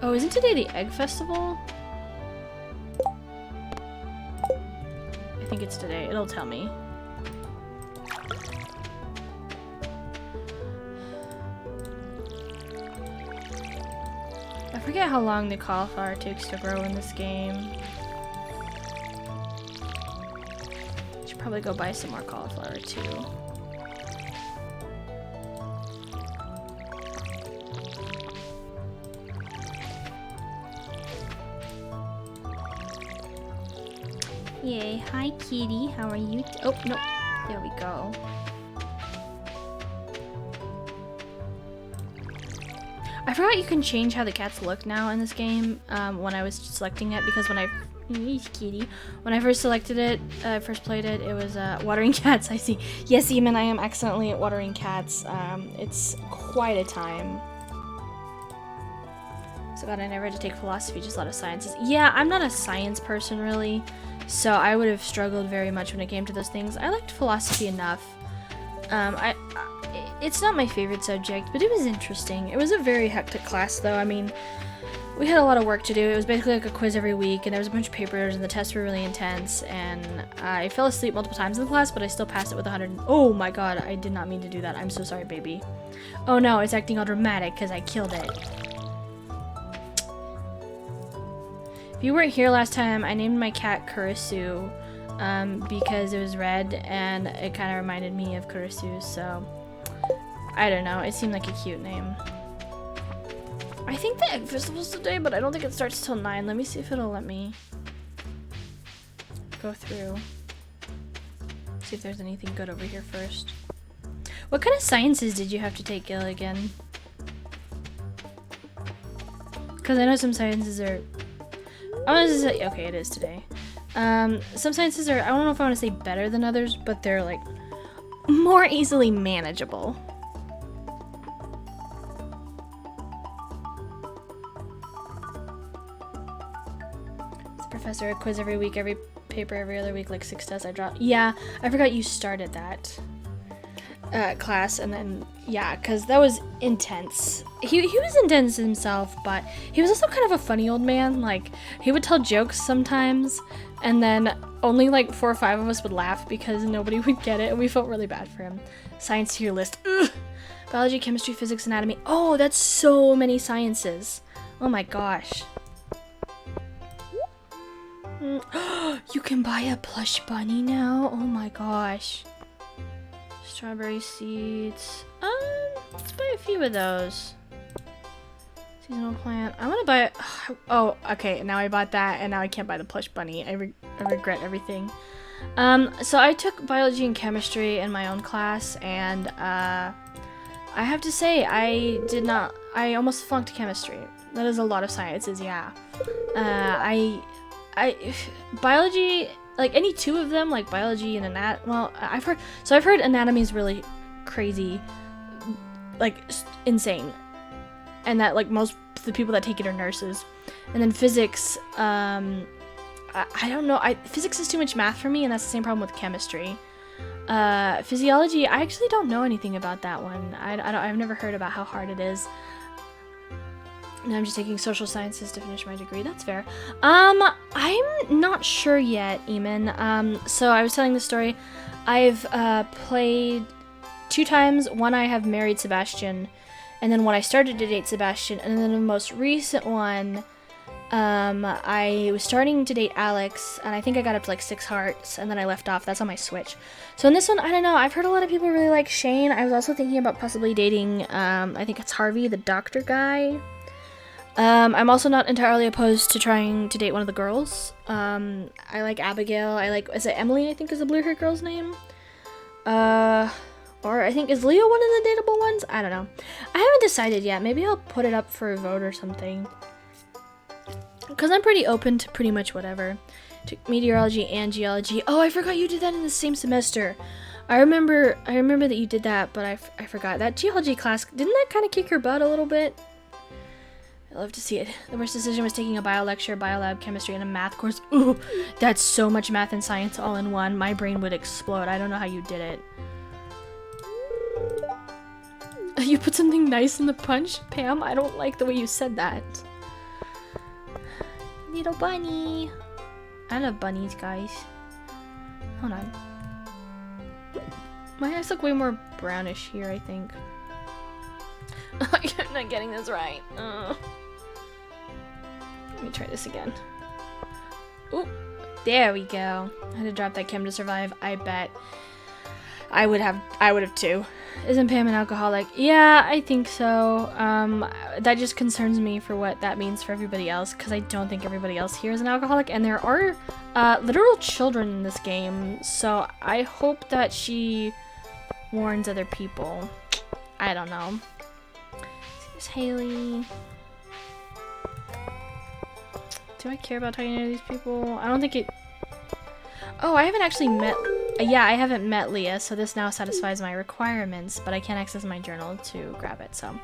Oh, isn't today the Egg Festival? I think it's today. It'll tell me. I forget how long the cauliflower takes to grow in this game. Should probably go buy some more cauliflower too. Yay, hi kitty, how are you? Oh, no, there we go. I forgot you can change how the cats look now in this game when I was selecting it, because when I first selected it, first played it, it was watering cats. I see. Yes, Eamon, I am accidentally watering cats. It's quite a time. So God, I never had to take philosophy, just a lot of sciences. Yeah, I'm not a science person really, so I would have struggled very much when it came to those things. I liked philosophy enough. It's not my favorite subject, but it was interesting. It was a very hectic class though. I mean, we had a lot of work to do. It was basically like a quiz every week, and there was a bunch of papers, and the tests were really intense, and I fell asleep multiple times in the class, but I still passed it with 100. Oh my God, I did not mean to do that. I'm so sorry, baby. Oh no, it's acting all dramatic because I killed it. If you weren't here last time, I named my cat Kurisu because it was red and it kind of reminded me of Kurisu, so I don't know, it seemed like a cute name. I think the Egg Festival's today, but I don't think it starts till 9. Let me see if it'll let me go through. See if there's anything good over here first. What kind of sciences did you have to take, Gilligan? Because I know some sciences are... I want to say, okay, it is today. Some sciences are, I don't know if I want to say better than others, but they're like more easily manageable. It's a professor, a quiz every week, every paper every other week, like 6 tests I dropped. Yeah, I forgot you started that class, and then yeah, because that was intense. He was intense himself, but he was also kind of a funny old man. Like, he would tell jokes sometimes, and then only like 4 or 5 of us would laugh because nobody would get it, and we felt really bad for him. Science tier list. Ugh. Biology, chemistry, physics, anatomy. Oh, that's so many sciences. Oh my gosh. You can buy a plush bunny now? Oh my gosh. Strawberry seeds. Let's buy a few of those. Seasonal plant. I want to buy. Oh, okay. Now I bought that, and now I can't buy the plush bunny. I regret everything. So I took biology and chemistry in my own class, and I have to say I almost flunked chemistry. That is a lot of sciences. Yeah. Biology. Like any 2 of them, like biology and well, I've heard anatomy is really crazy, like insane, and that like most of the people that take it are nurses. And then physics, I don't know. Physics is too much math for me, and that's the same problem with chemistry. Physiology, I actually don't know anything about that one. I've never heard about how hard it is. And I'm just taking social sciences to finish my degree. That's fair. I'm not sure yet, Eamon. So I was telling the story. I've played 2 times. One, I have married Sebastian, and then when I started to date Sebastian, and then the most recent one, I was starting to date Alex, and I think I got up to like 6 hearts, and then I left off. That's on my Switch. So in this one, I don't know. I've heard a lot of people really like Shane. I was also thinking about possibly dating, I think it's Harvey, the doctor guy. I'm also not entirely opposed to trying to date one of the girls. I like Abigail. Is it Emily, I think is the blue-haired girl's name? Or I think, is Leo one of the dateable ones? I don't know. I haven't decided yet. Maybe I'll put it up for a vote or something. Because I'm pretty open to pretty much whatever. Took meteorology and geology. Oh, I forgot you did that in the same semester. I remember that you did that, but I forgot. That geology class, didn't that kind of kick your butt a little bit? I love to see it. The worst decision was taking a bio lecture, biolab, chemistry, and a math course. Ooh, that's so much math and science all in one. My brain would explode. I don't know how you did it. You put something nice in the punch, Pam? I don't like the way you said that. Little bunny. I love bunnies, guys. Hold on. My eyes look way more brownish here, I think. I'm not getting this right. Let me try this again. Oop, there we go. I had to drop that chem to survive. I bet I would have too. Isn't Pam an alcoholic? Yeah, I think so. That just concerns me for what that means for everybody else, because I don't think everybody else here is an alcoholic, and there are literal children in this game, so I hope that she warns other people. I don't know. There's Haley. Do I care about talking to these people? I don't think it... Oh, I haven't actually met... Yeah, I haven't met Leah, so this now satisfies my requirements, but I can't access my journal to grab it, so...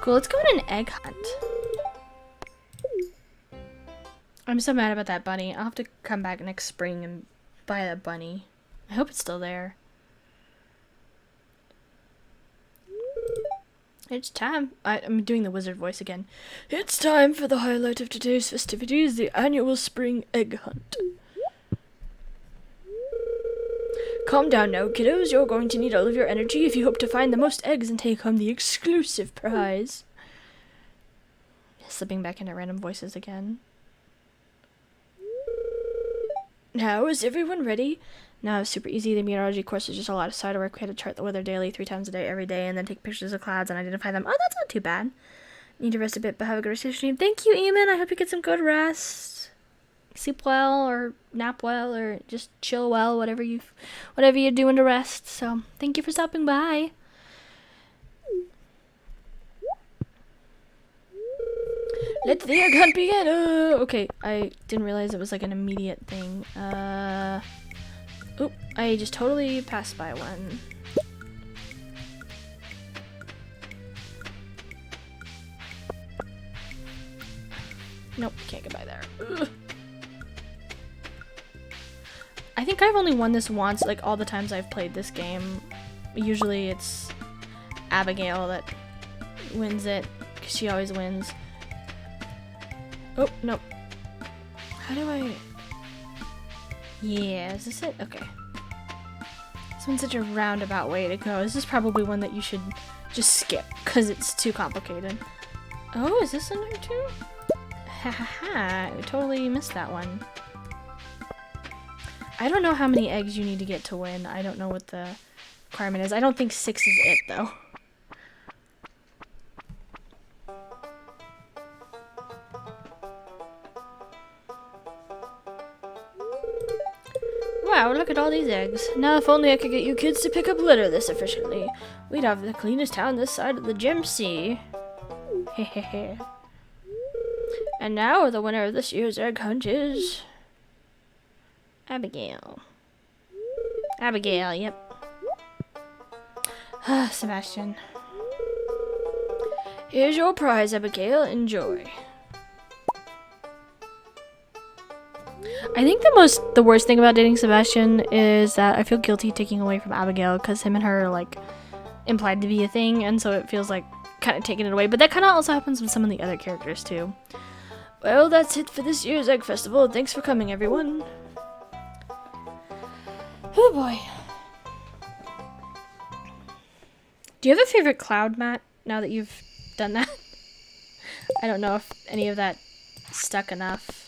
Cool, let's go on an egg hunt. I'm so mad about that bunny. I'll have to come back next spring and buy that bunny. I hope it's still there. It's time. I'm doing the wizard voice again. It's time for the highlight of today's festivities, the annual spring egg hunt. Calm down now, kiddos. You're going to need all of your energy if you hope to find the most eggs and take home the exclusive prize. Slipping back into random voices again. Now, is everyone ready? No, it's super easy. The meteorology course is just a lot of side work. We had to chart the weather daily, 3 times a day, every day, and then take pictures of clouds and identify them. Oh, that's not too bad. Need to rest a bit, but have a good rest of your stream. Thank you, Eamon. I hope you get some good rest. Sleep well, or nap well, or just chill well, whatever you're doing to rest. So, thank you for stopping by. Let the egg hunt begin. Okay, I didn't realize it was like an immediate thing. Oop, I just totally passed by one. Nope, can't get by there. Ugh. I think I've only won this once, like all the times I've played this game. Usually it's Abigail that wins it, because she always wins. Oh, nope. How do I... Yeah, is this it? Okay. This one's such a roundabout way to go. This is probably one that you should just skip, because it's too complicated. Oh, is this in there too? Ha ha ha, I totally missed that one. I don't know how many eggs you need to get to win. I don't know what the requirement is. I don't think 6 is it, though. Wow, look at all these eggs. Now if only I could get you kids to pick up litter this efficiently. We'd have the cleanest town this side of the Gem Sea. Hehehe. And now the winner of this year's egg hunt is... Abigail. Abigail, yep. Sebastian. Here's your prize, Abigail. Enjoy. I think the worst thing about dating Sebastian is that I feel guilty taking away from Abigail, because him and her are like implied to be a thing, and so it feels like kind of taking it away. But that kind of also happens with some of the other characters too. Well, that's it for this year's Egg Festival. Thanks for coming, everyone. Oh boy. Do you have a favorite cloud, Matt, now that you've done that? I don't know if any of that stuck enough.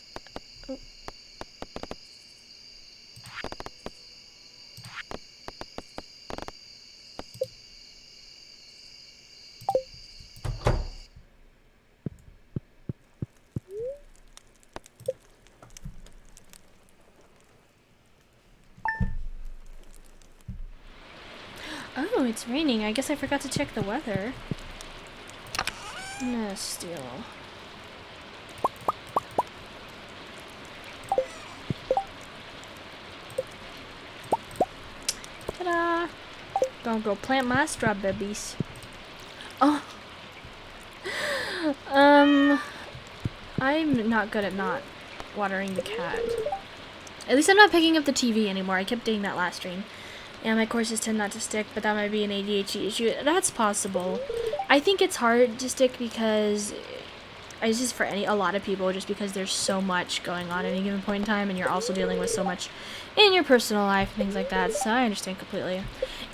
Oh, it's raining. I guess I forgot to check the weather. No, steal. Ta-da! Gonna go plant my strawberries. Oh. I'm not good at not watering the cat. At least I'm not picking up the TV anymore. I kept doing that last stream. And my courses tend not to stick, but that might be an ADHD issue. That's possible. I think it's hard to stick because it's just for a lot of people, just because there's so much going on at any given point in time, and you're also dealing with so much in your personal life and things like that. So I understand completely.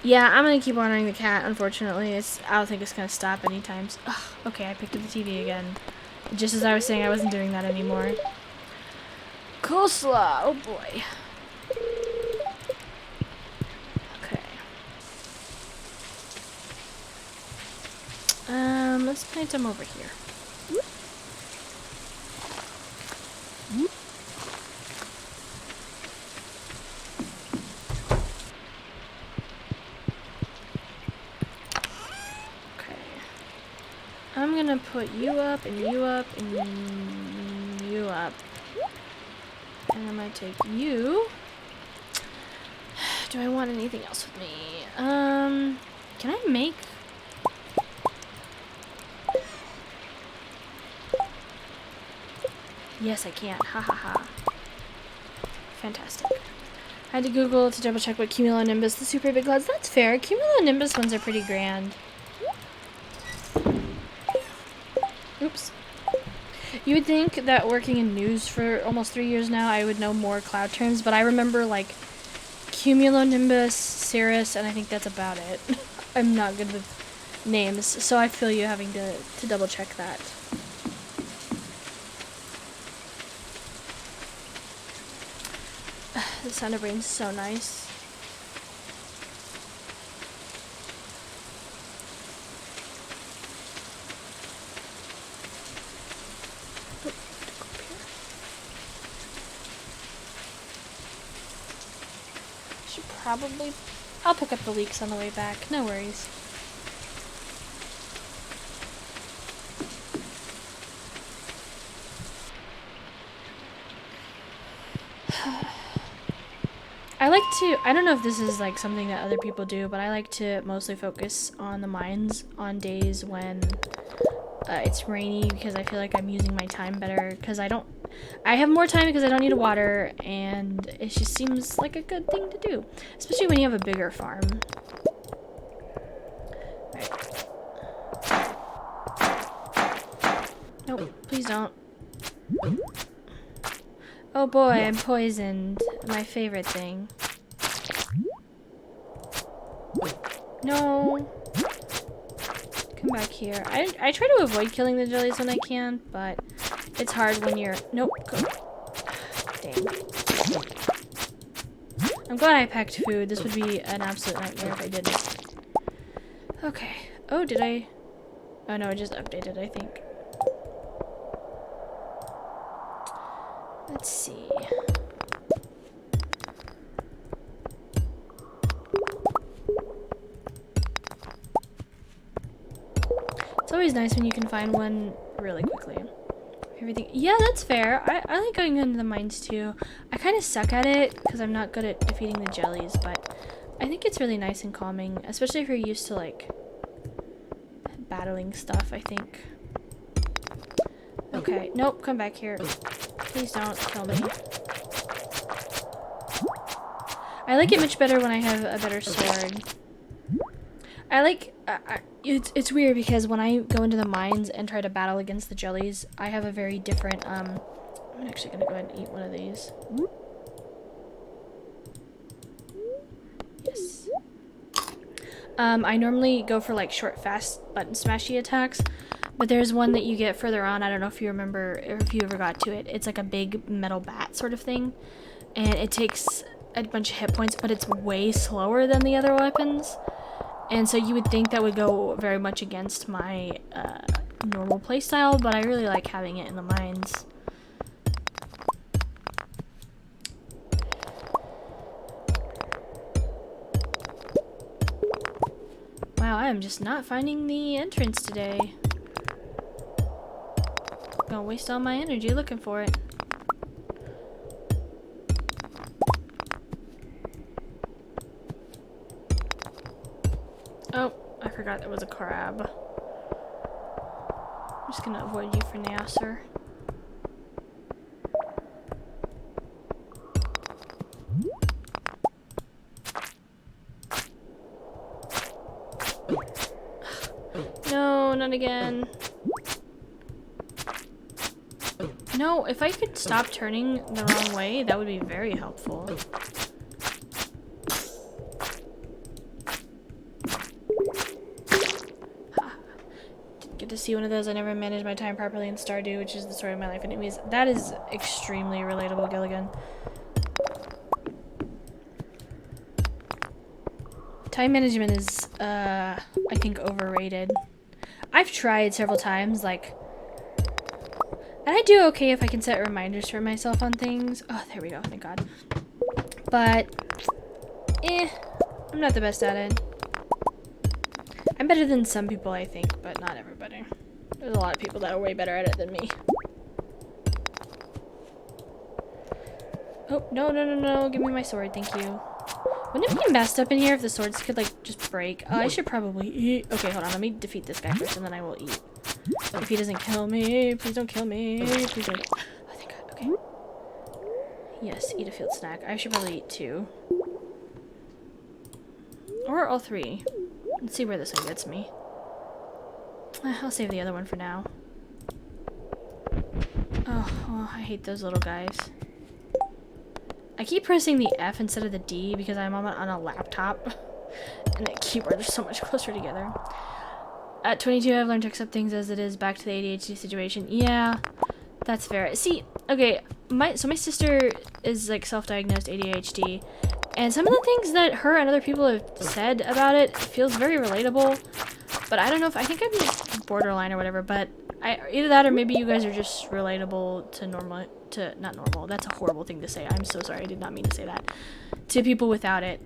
Yeah, I'm gonna keep watering the cat. Unfortunately, I don't think it's gonna stop anytime. Ugh, okay, I picked up the TV again. Just as I was saying, I wasn't doing that anymore. Coleslaw. Oh boy. Let's plant them over here. Okay. I'm gonna put you up, and you up, and you up. And I'm gonna take you. Do I want anything else with me? Can I make... Yes, I can. Ha ha ha. Fantastic. I had to Google to double check what cumulonimbus the super big clouds. That's fair. Cumulonimbus ones are pretty grand. Oops. You would think that working in news for almost 3 years now, I would know more cloud terms, but I remember like cumulonimbus, cirrus, and I think that's about it. I'm not good with names, so I feel you having to double check that. The sound of rain is so nice. Should probably... I'll pick up the leeks on the way back. No worries. I like to, I don't know if this is like something that other people do, but I like to mostly focus on the mines on days when it's rainy, because I feel like I'm using my time better, because I have more time because I don't need to water, and it just seems like a good thing to do, especially when you have a bigger farm. Right. Nope, please don't. Oh boy, I'm poisoned. My favorite thing. No. Come back here. I try to avoid killing the jellies when I can, but it's hard when you're... Nope. Go. Dang. I'm glad I packed food. This would be an absolute nightmare if I didn't. Okay. Oh, did I... Oh no, it just updated, I think. Let's see. It's always nice when you can find one really quickly. Everything. Yeah, that's fair. I like going into the mines too. I kind of suck at it because I'm not good at defeating the jellies, but I think it's really nice and calming, especially if you're used to like battling stuff, I think. Okay, nope, come back here. Please don't kill me. I like it much better when I have a better sword. I like... it's weird because when I go into the mines and try to battle against the jellies, I have a very different... I'm actually going to go ahead and eat one of these. Yes. I normally go for like short, fast button smashy attacks. But there's one that you get further on. I don't know if you remember or if you ever got to it. It's like a big metal bat sort of thing. And it takes a bunch of hit points, but it's way slower than the other weapons. And so you would think that would go very much against my normal playstyle, but I really like having it in the mines. Wow, I am just not finding the entrance today. Gonna waste all my energy looking for it. Oh, I forgot there was a crab. I'm just gonna avoid you for now, sir. not again. No, if I could stop turning the wrong way, that would be very helpful. Get to see one of those. I never managed my time properly in Stardew, which is the story of my life. Anyways, that is extremely relatable, Gilligan. Time management is, I think, overrated. I've tried several times, like, and I do okay if I can set reminders for myself on things. Oh, there we go, thank God. But, I'm not the best at it. I'm better than some people, I think, but not everybody. There's a lot of people that are way better at it than me. Oh, no, no, no, no, give me my sword, thank you. Wouldn't it be messed up in here if the swords could, like, just break? I should probably eat. Okay, hold on, let me defeat this guy first, and then I will eat. If he doesn't kill me, please don't kill me. Please don't. Oh, thank God, okay. Yes, eat a field snack. I should probably eat 2. Or all 3. Let's see where this one gets me. I'll save the other one for now. Oh, I hate those little guys. I keep pressing the F instead of the D because I'm on a laptop. And the keyboards are so much closer together. At 22, I've learned to accept things as it is. Back to the ADHD situation. Yeah, that's fair. See, okay, my sister is like self-diagnosed ADHD. And some of the things that her and other people have said about it feels very relatable. But I don't know if, I think I'm just borderline or whatever, but either that or maybe you guys are just relatable to not normal. That's a horrible thing to say. I'm so sorry. I did not mean to say that. To people without it.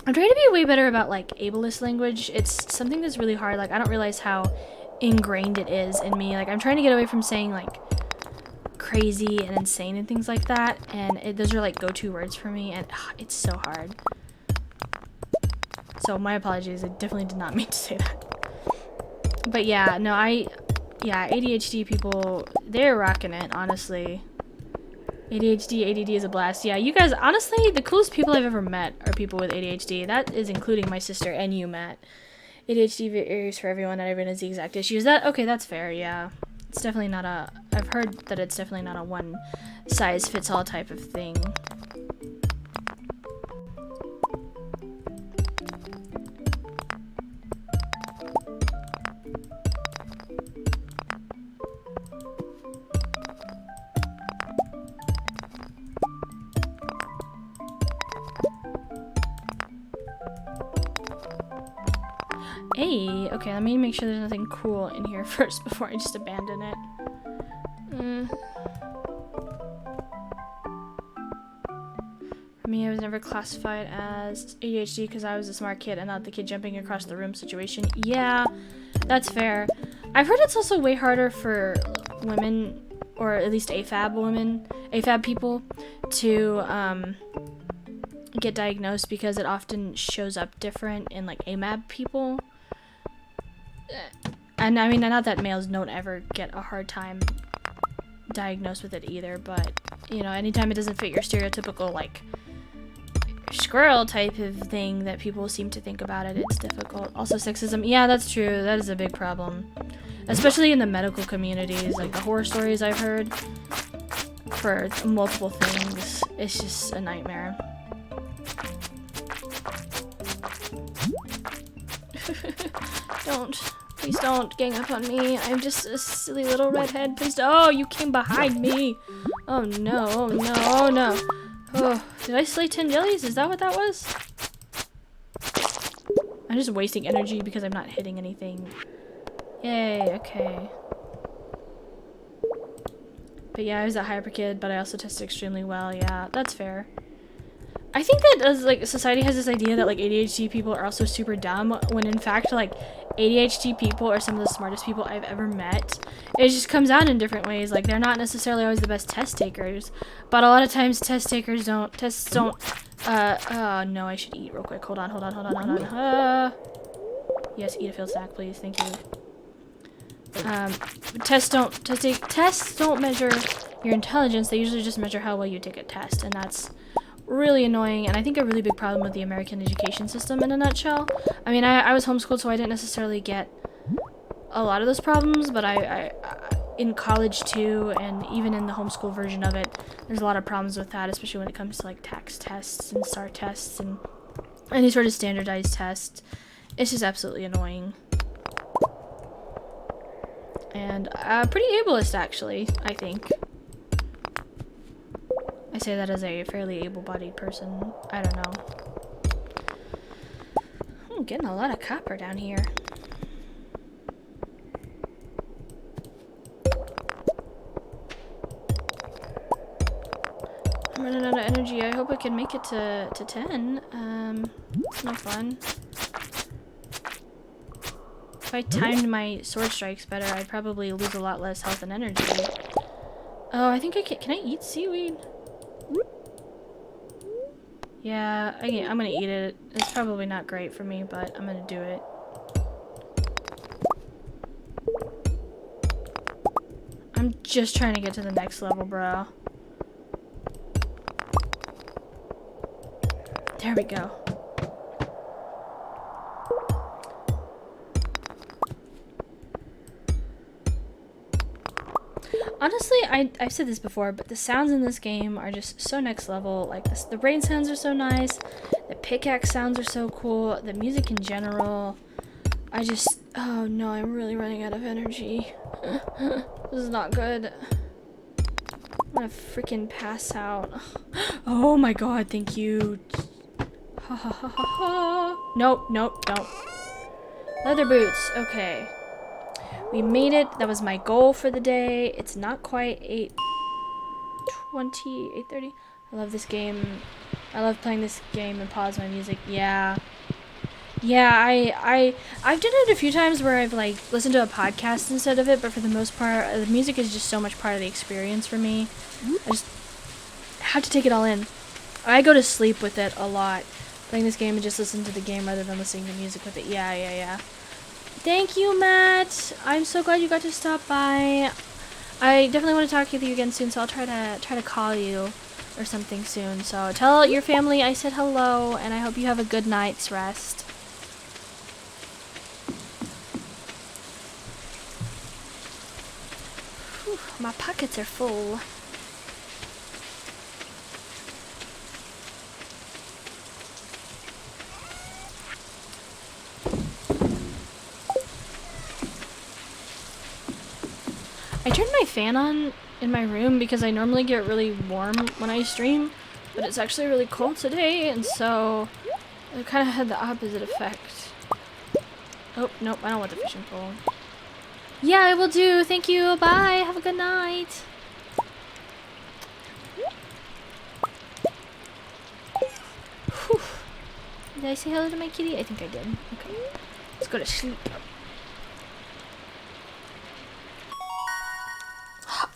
I'm trying to be way better about, like, ableist language. It's something that's really hard. Like, I don't realize how ingrained it is in me. Like, I'm trying to get away from saying, like, crazy and insane and things like that, and those are like go-to words for me, and it's so hard. So my apologies, I definitely did not mean to say that. But yeah, no, yeah, ADHD people, they're rocking it, honestly. ADHD, ADD is a blast. Yeah, you guys, honestly, the coolest people I've ever met are people with ADHD. That is including my sister and you, Matt. ADHD varies for everyone, not everyone has the exact issues. Okay, that's fair, yeah. It's definitely not I've heard that it's definitely not a one-size-fits-all type of thing. Hey, okay, let me make sure there's nothing cool in here first before I just abandon it. For me, I was never classified as ADHD because I was a smart kid and not the kid jumping across the room situation. Yeah, that's fair. I've heard it's also way harder for women, or at least AFAB people, to get diagnosed because it often shows up different in like AMAB people. And I mean, not that males don't ever get a hard time diagnosed with it either, but you know, anytime it doesn't fit your stereotypical like squirrel type of thing that people seem to think about it, it's difficult. Also sexism, yeah, that's true, that is a big problem, especially in the medical communities. Like the horror stories I've heard for multiple things, it's just a nightmare. Please don't gang up on me. I'm just a silly little redhead. Please don't. Oh, you came behind me. Oh no, oh no, oh no. Oh, did I slay 10 jellies? Is that what that was? I'm just wasting energy because I'm not hitting anything. Yay, okay. But yeah, I was a hyper kid, but I also tested extremely well. Yeah, that's fair. I think that like society has this idea that like ADHD people are also super dumb, when in fact like ADHD people are some of the smartest people I've ever met. It just comes out in different ways. Like they're not necessarily always the best test takers, but a lot of times tests don't oh no, I should eat real quick. Hold on. Yes, eat a field snack, please. Thank you. Tests don't measure your intelligence. They usually just measure how well you take a test, and that's really annoying, and I think a really big problem with the American education system in a nutshell. I mean, I was homeschooled, so I didn't necessarily get a lot of those problems, but I in college too, and even in the homeschool version of it, there's a lot of problems with that, especially when it comes to like tax tests and STAR tests and any sort of standardized test. It's just absolutely annoying. And pretty ableist, actually, I think. I say that as a fairly able-bodied person. I don't know. I'm getting a lot of copper down here. I'm running out of energy. I hope I can make it to 10. It's no fun. If I timed my sword strikes better, I'd probably lose a lot less health and energy. Oh, I think I can I eat seaweed? Yeah, I'm gonna eat it. It's probably not great for me, but I'm gonna do it. I'm just trying to get to the next level, bro. There we go. Honestly, I've said this before, but the sounds in this game are just so next level. Like, the rain sounds are so nice, the pickaxe sounds are so cool, the music in general. Oh no, I'm really running out of energy. This is not good. I'm gonna freaking pass out. Oh my god, thank you. Ha ha ha ha ha. Nope, nope, don't. Leather boots, okay. We made it. That was my goal for the day. It's not quite 8:20, 8:30. I love this game. I love playing this game and pause my music. Yeah. Yeah, I've done it a few times where I've like listened to a podcast instead of it, but for the most part, the music is just so much part of the experience for me. I just have to take it all in. I go to sleep with it a lot. Playing this game and just listen to the game rather than listening to music with it. Yeah. Thank you, Matt. I'm so glad you got to stop by. I definitely want to talk with you again soon, so I'll try to call you or something soon. So tell your family I said hello, and I hope you have a good night's rest. Whew, my pockets are full. I turned my fan on in my room because I normally get really warm when I stream, but it's actually really cold today, and so it kind of had the opposite effect. Oh, nope, I don't want the fishing pole. Yeah, I will do. Thank you. Bye. Have a good night. Whew. Did I say hello to my kitty? I think I did. Okay. Let's go to sleep.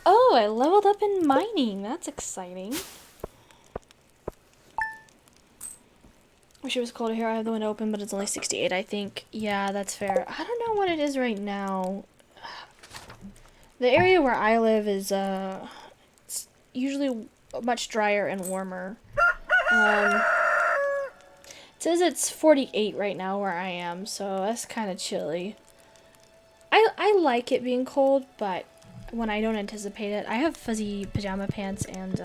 Oh, I leveled up in mining. That's exciting. Wish it was colder here. I have the window open, but it's only 68, I think. Yeah, that's fair. I don't know what it is right now. The area where I live is, it's usually much drier and warmer. It says it's 48 right now where I am, so that's kind of chilly. I like it being cold, but when I don't anticipate it, I have fuzzy pajama pants and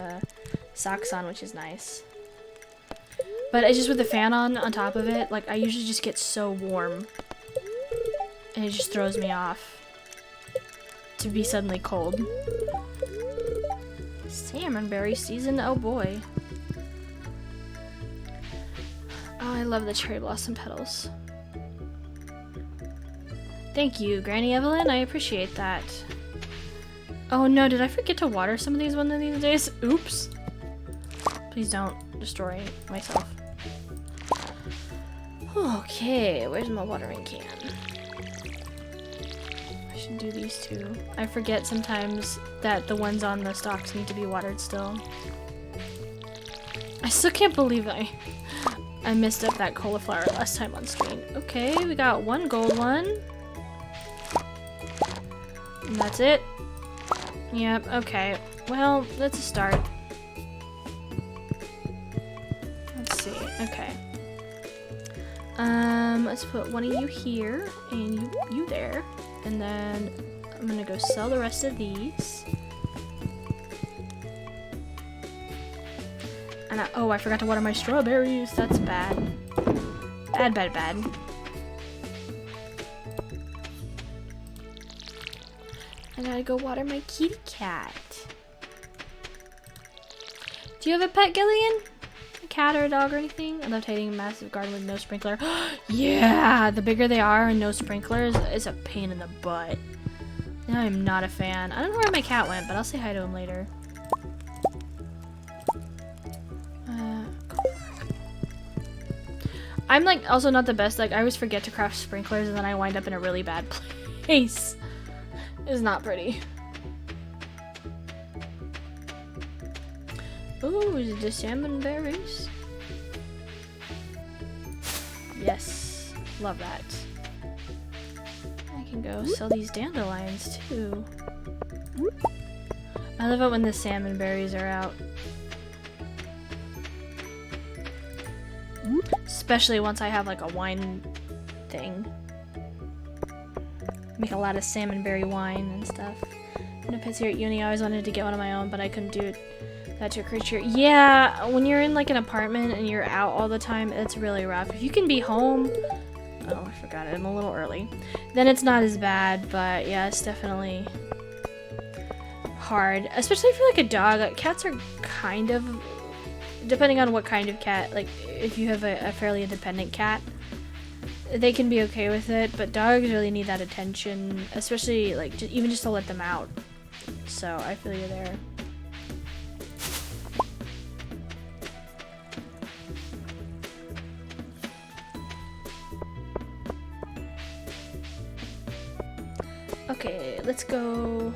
socks on, which is nice. But it's just with the fan on top of it, like I usually just get so warm, and it just throws me off to be suddenly cold. Salmonberry season, oh boy. Oh, I love the cherry blossom petals. Thank you, Granny Evelyn, I appreciate that. Oh no, did I forget to water some of these one of these days? Oops. Please don't destroy myself. Okay, where's my watering can? I should do these two. I forget sometimes that the ones on the stalks need to be watered still. I still can't believe I messed up that cauliflower last time on screen. Okay, we got one gold one. And that's it. Yep, okay. Well, that's a start. Let's see. Okay. Let's put one of you here and you there. And then I'm gonna go sell the rest of these. And I forgot to water my strawberries. That's bad. Bad. I gotta go water my kitty cat. Do you have a pet, Gillian? A cat or a dog or anything? I love tidying a massive garden with no sprinkler. Yeah, the bigger they are and no sprinklers, it's a pain in the butt. Now I'm not a fan. I don't know where my cat went, but I'll say hi to him later. I'm like also not the best. Like I always forget to craft sprinklers and then I wind up in a really bad place. It's not pretty. Ooh, is it the salmon berries? Yes, love that. I can go sell these dandelions too. I love it when the salmon berries are out. Especially once I have like a wine thing. Make a lot of salmon berry wine and stuff. No pets here at uni. I always wanted to get one of my own, but I couldn't do that to a creature. Yeah, when you're in like an apartment and you're out all the time, it's really rough. If you can be home, oh, I forgot it. I'm a little early. Then it's not as bad, but yeah, it's definitely hard. Especially for like a dog. Like, cats are kind of, depending on what kind of cat, like if you have a fairly independent cat, they can be okay with it, but dogs really need that attention, especially like even just to let them out. So I feel you there. Okay, let's go.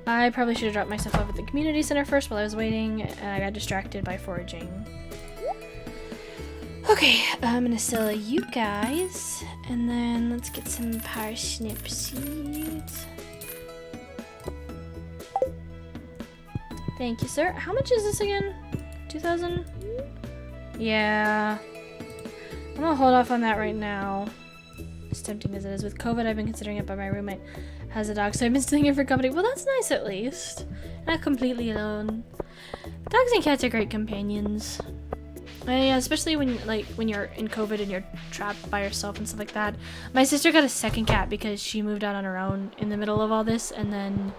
I probably should have dropped my stuff off at the community center first while I was waiting, and I got distracted by foraging. Okay, I'm gonna sell you guys, and then let's get some parsnip seeds. Thank you, sir. How much is this again? 2,000? Yeah. I'm gonna hold off on that right now. As tempting as it is. With COVID, I've been considering it, but my roommate has a dog, so I've been stealing it for company. Well, that's nice at least. Not completely alone. Dogs and cats are great companions. Yeah, especially when you're in COVID and you're trapped by yourself and stuff like that. My sister got a second cat because she moved out on her own in the middle of all this, and then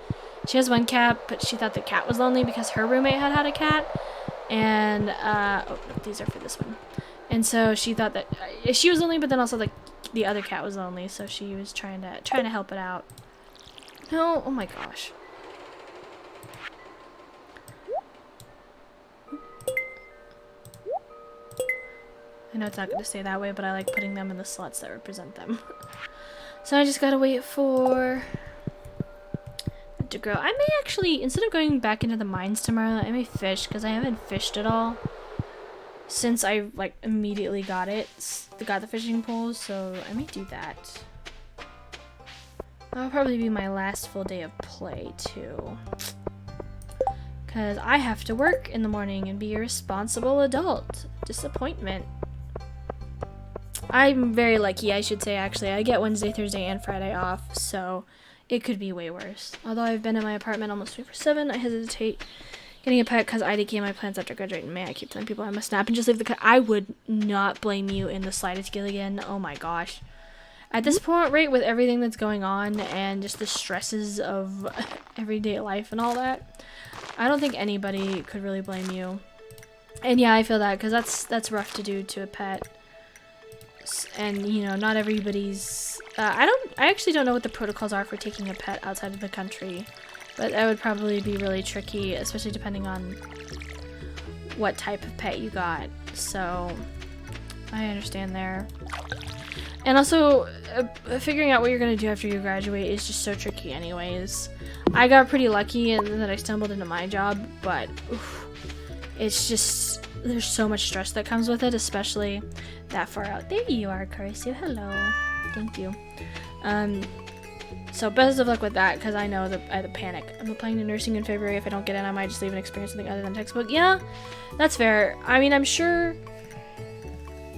she has one cat, but she thought the cat was lonely because her roommate had a cat, and oh, no, these are for this one. And so she thought that she was lonely, but then also like the other cat was lonely, so she was trying to help it out. No, oh my gosh. I know it's not going to stay that way, but I like putting them in the slots that represent them. So I just gotta wait for it to grow. I may actually, instead of going back into the mines tomorrow, I may fish, because I haven't fished at all since I like immediately got the fishing pole, so I may do that. That'll probably be my last full day of play too, because I have to work in the morning and be a responsible adult. Disappointment. I'm very lucky, I should say, actually. I get Wednesday, Thursday, and Friday off, so it could be way worse. Although I've been in my apartment almost 24/7, I hesitate getting a pet because I decay my plans after graduating in May. I keep telling people I must snap and just leave the cat. I would not blame you in the slightest, Gilligan. Oh my gosh. At this point, right, with everything that's going on and just the stresses of everyday life and all that, I don't think anybody could really blame you. And yeah, I feel that, because that's rough to do to a pet. And, you know, not everybody's... I actually don't know what the protocols are for taking a pet outside of the country. But that would probably be really tricky, especially depending on what type of pet you got. So, I understand there. And also, figuring out what you're going to do after you graduate is just so tricky anyways. I got pretty lucky in that I stumbled into my job, but oof, it's just... there's so much stress that comes with it, especially that far out. There you are, Carcio. Hello. Thank you. So best of luck with that, because I know that I had a panic. I'm applying to nursing in February. If I don't get in, I might just leave and experience something other than textbook. Yeah, that's fair. I mean, I'm sure...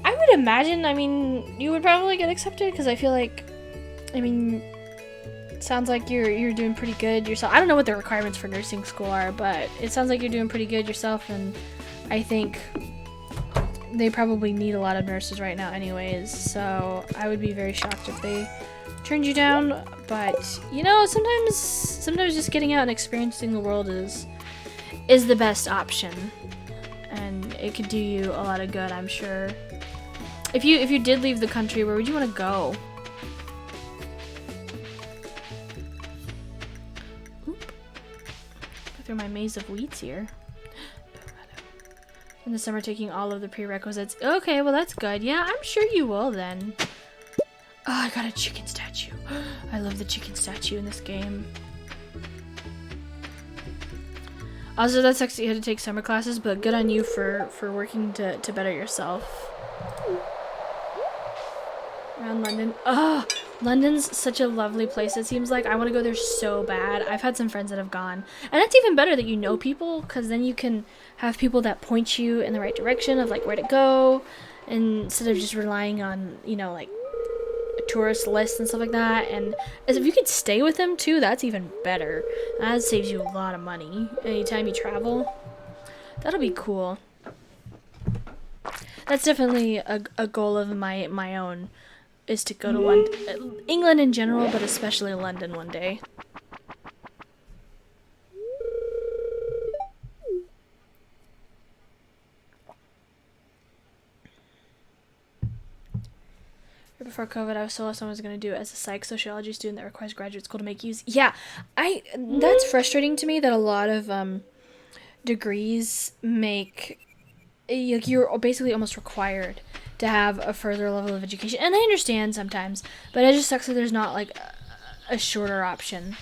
I would would imagine, I mean, you would probably get accepted because I feel like, I mean, it sounds like you're doing pretty good yourself. I don't know what the requirements for nursing school are, but it sounds like you're doing pretty good yourself, and I think they probably need a lot of nurses right now anyways, so I would be very shocked if they turned you down. But, you know, sometimes just getting out and experiencing the world is the best option, and it could do you a lot of good, I'm sure. If you did leave the country, where would you want to go? Oop. Go through my maze of weeds here. In the summer, taking all of the prerequisites. Okay, well that's good. Yeah, I'm sure you will then. Oh, I got a chicken statue. I love the chicken statue in this game. Also, that sucks that you had to take summer classes, but good on you for working to better yourself. Around London. Oh, London's such a lovely place. It seems like I want to go there so bad. I've had some friends that have gone. And that's even better that you know people, because then you can have people that point you in the right direction of like where to go, instead of just relying on, you know, like tourist lists and stuff like that. And as if you could stay with them too, that's even better. That saves you a lot of money anytime you travel. That'll be cool. That's definitely a goal of my own, is to go to London, England in general, but especially London one day. Before COVID, I was so lost on what I was going to do as a psych sociology student that requires graduate school to make use. Yeah, that's frustrating to me that a lot of degrees make, like, you're basically almost required to have a further level of education. And I understand sometimes, but it just sucks that there's not like a shorter option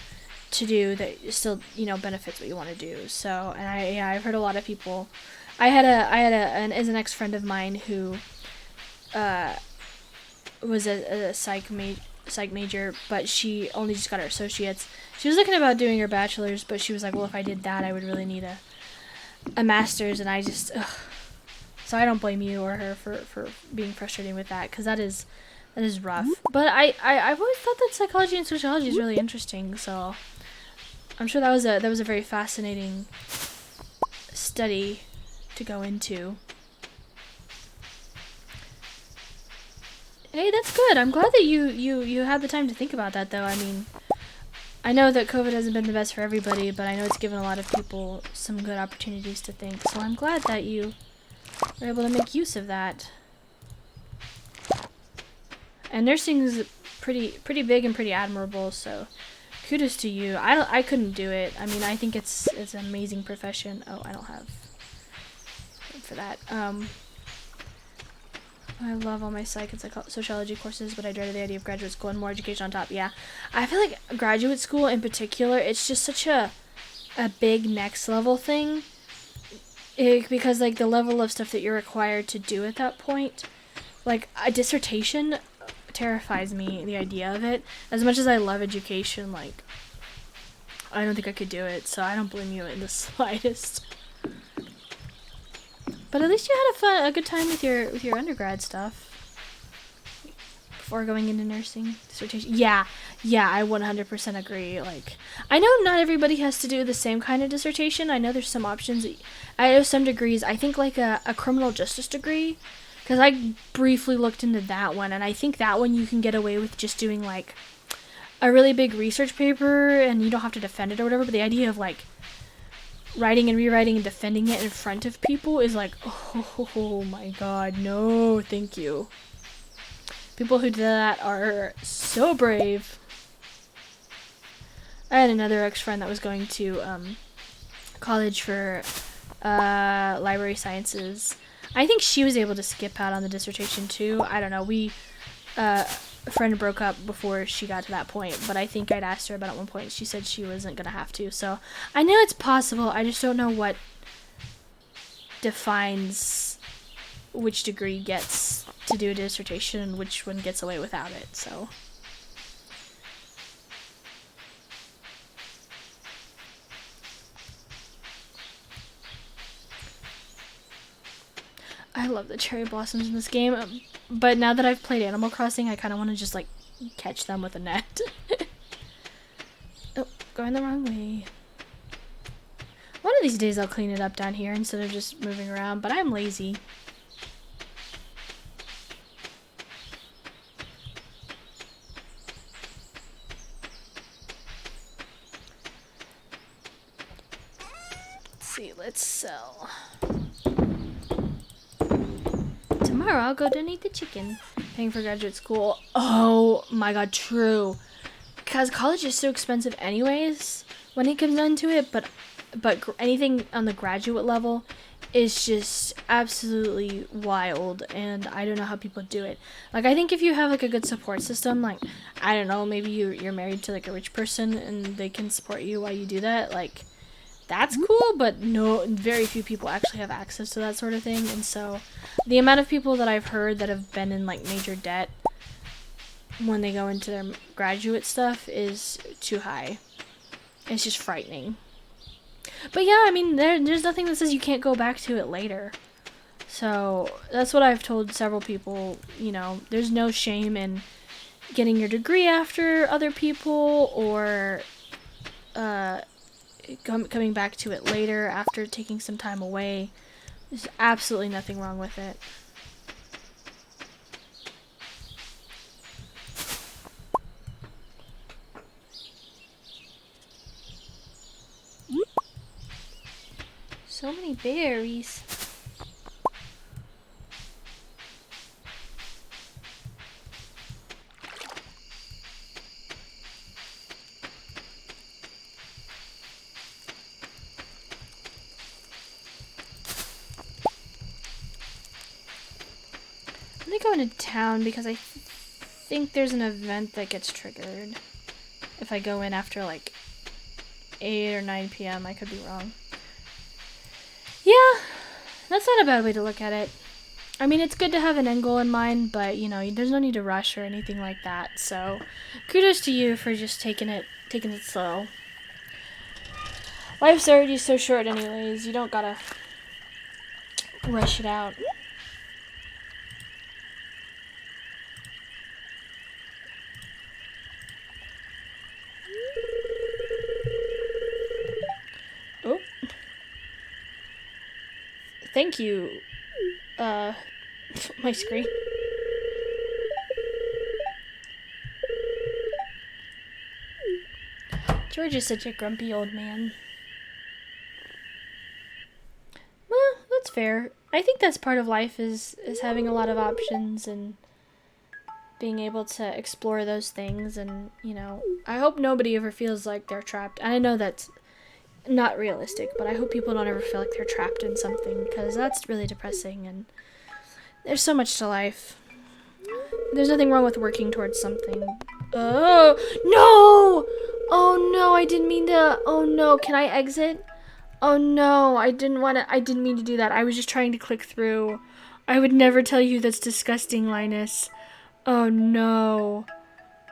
to do that still, you know, benefits what you want to do. So, and I've heard a lot of people. I had an ex-friend of mine who was a psych major, but she only just got her associates. She was looking about doing her bachelor's, but she was like, well, if I did that, I would really need a master's, and I just, so I don't blame you or her for being frustrating with that, because that is rough. But I've always thought that psychology and sociology is really interesting, so I'm sure that was a very fascinating study to go into. Hey, that's good. I'm glad that you had the time to think about that, though. I mean, I know that COVID hasn't been the best for everybody, but I know it's given a lot of people some good opportunities to think. So I'm glad that you were able to make use of that. And nursing is pretty big and pretty admirable, so kudos to you. I couldn't do it. I mean, I think it's an amazing profession. Oh, I don't have for that. I love all my psych and sociology courses, but I dreaded the idea of graduate school and more education on top. Yeah, I feel like graduate school in particular, it's just such a big next level thing, because like the level of stuff that you're required to do at that point, like a dissertation terrifies me, the idea of it. As much as I love education, like I don't think I could do it, so I don't blame you in the slightest. But at least you had a good time with your undergrad stuff before going into nursing dissertation. Yeah, I 100% agree. Like, I know not everybody has to do the same kind of dissertation. I know there's some options. I know some degrees. I think like a criminal justice degree, because I briefly looked into that one, and I think that one you can get away with just doing like a really big research paper, and you don't have to defend it or whatever. But the idea of like writing and rewriting and defending it in front of people is like, oh my god, no, thank you. People who do that are so brave. I had another ex-friend that was going to college for library sciences. I think she was able to skip out on the dissertation too. I don't know. A friend broke up before she got to that point, but I think I'd asked her about it at one point. She said she wasn't going to have to. So I know it's possible. I just don't know what defines which degree gets to do a dissertation and which one gets away without it. So I love the cherry blossoms in this game, but now that I've played Animal Crossing, I kind of want to just like catch them with a net. Oh, going the wrong way. One of these days I'll clean it up down here instead of just moving around, but I'm lazy. Let's see, let's sell. Tomorrow I'll go donate the chicken. Paying for graduate school. Oh my god, true. Because college is so expensive anyways when it comes down to it, but anything on the graduate level is just absolutely wild, and I don't know how people do it. Like, I think if you have like a good support system, like, I don't know, maybe you're married to like a rich person and they can support you while you do that, like, that's cool, but no, very few people actually have access to that sort of thing. And so the amount of people that I've heard that have been in like major debt when they go into their graduate stuff is too high. It's just frightening. But yeah, I mean, there's nothing that says you can't go back to it later. So that's what I've told several people, you know, there's no shame in getting your degree after other people, or coming back to it later after taking some time away. There's absolutely nothing wrong with it. So many berries. I'm gonna go into town because I think there's an event that gets triggered if I go in after like 8 or 9 p.m. I could be wrong. Yeah, that's not a bad way to look at it. I mean, it's good to have an end goal in mind, but, you know, there's no need to rush or anything like that. So, kudos to you for just taking it slow. Life's already so short anyways. You don't gotta rush it out. Oh. Thank you. My screen. George is such a grumpy old man. Well, that's fair. I think that's part of life is having a lot of options and being able to explore those things. And, you know, I hope nobody ever feels like they're trapped. And I know that's not realistic, but I hope people don't ever feel like they're trapped in something, because that's really depressing, and there's so much to life. There's nothing wrong with working towards something. Oh, no! Oh, no, I didn't mean to. Oh, no, can I exit? Oh, no, I didn't mean to do that. I was just trying to click through. I would never tell you that's disgusting, Linus. Oh, no.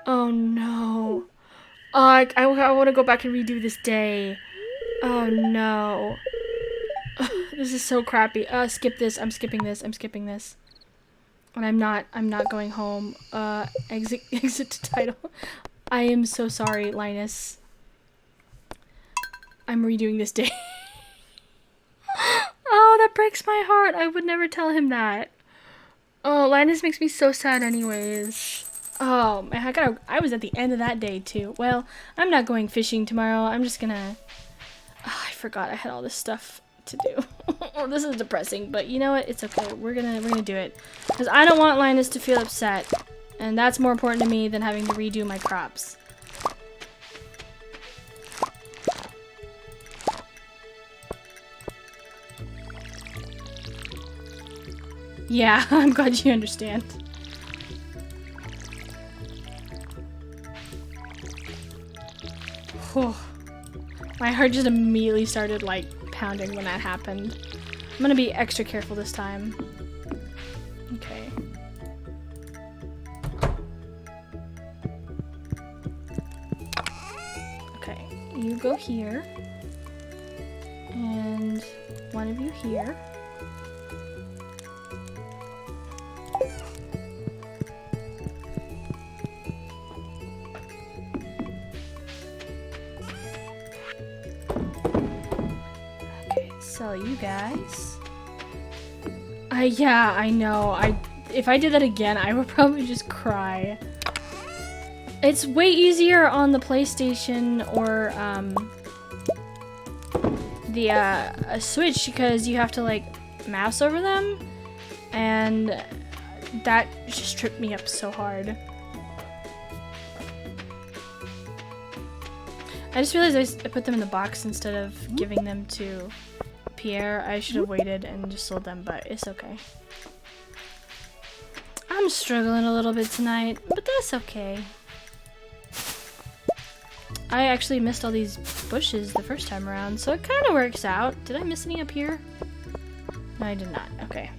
Oh, no. I want to go back and redo this day. Oh, no. This is so crappy. Skip this. I'm skipping this. And I'm not going home. Exit to title. I am so sorry, Linus. I'm redoing this day. Oh, that breaks my heart. I would never tell him that. Oh, Linus makes me so sad anyways. Oh, man, I was at the end of that day too. Well, I'm not going fishing tomorrow. I'm just gonna... Oh, I forgot I had all this stuff to do. Well, this is depressing, but you know what? It's okay. We're gonna do it. Because I don't want Linus to feel upset. And that's more important to me than having to redo my crops. Yeah, I'm glad you understand. Whew. My heart just immediately started like pounding when that happened. I'm gonna be extra careful this time. Okay. Okay, you go here. And one of you here. sell you guys. Yeah, I know. If I did that again, I would probably just cry. It's way easier on the PlayStation or the Switch because you have to like mouse over them, and that just tripped me up so hard. I just realized I put them in the box instead of giving them to Pierre. I should have waited and just sold them, but it's okay. I'm struggling a little bit tonight, but that's okay. I actually missed all these bushes the first time around, so it kind of works out. Did I miss any up here? No, I did not. Okay.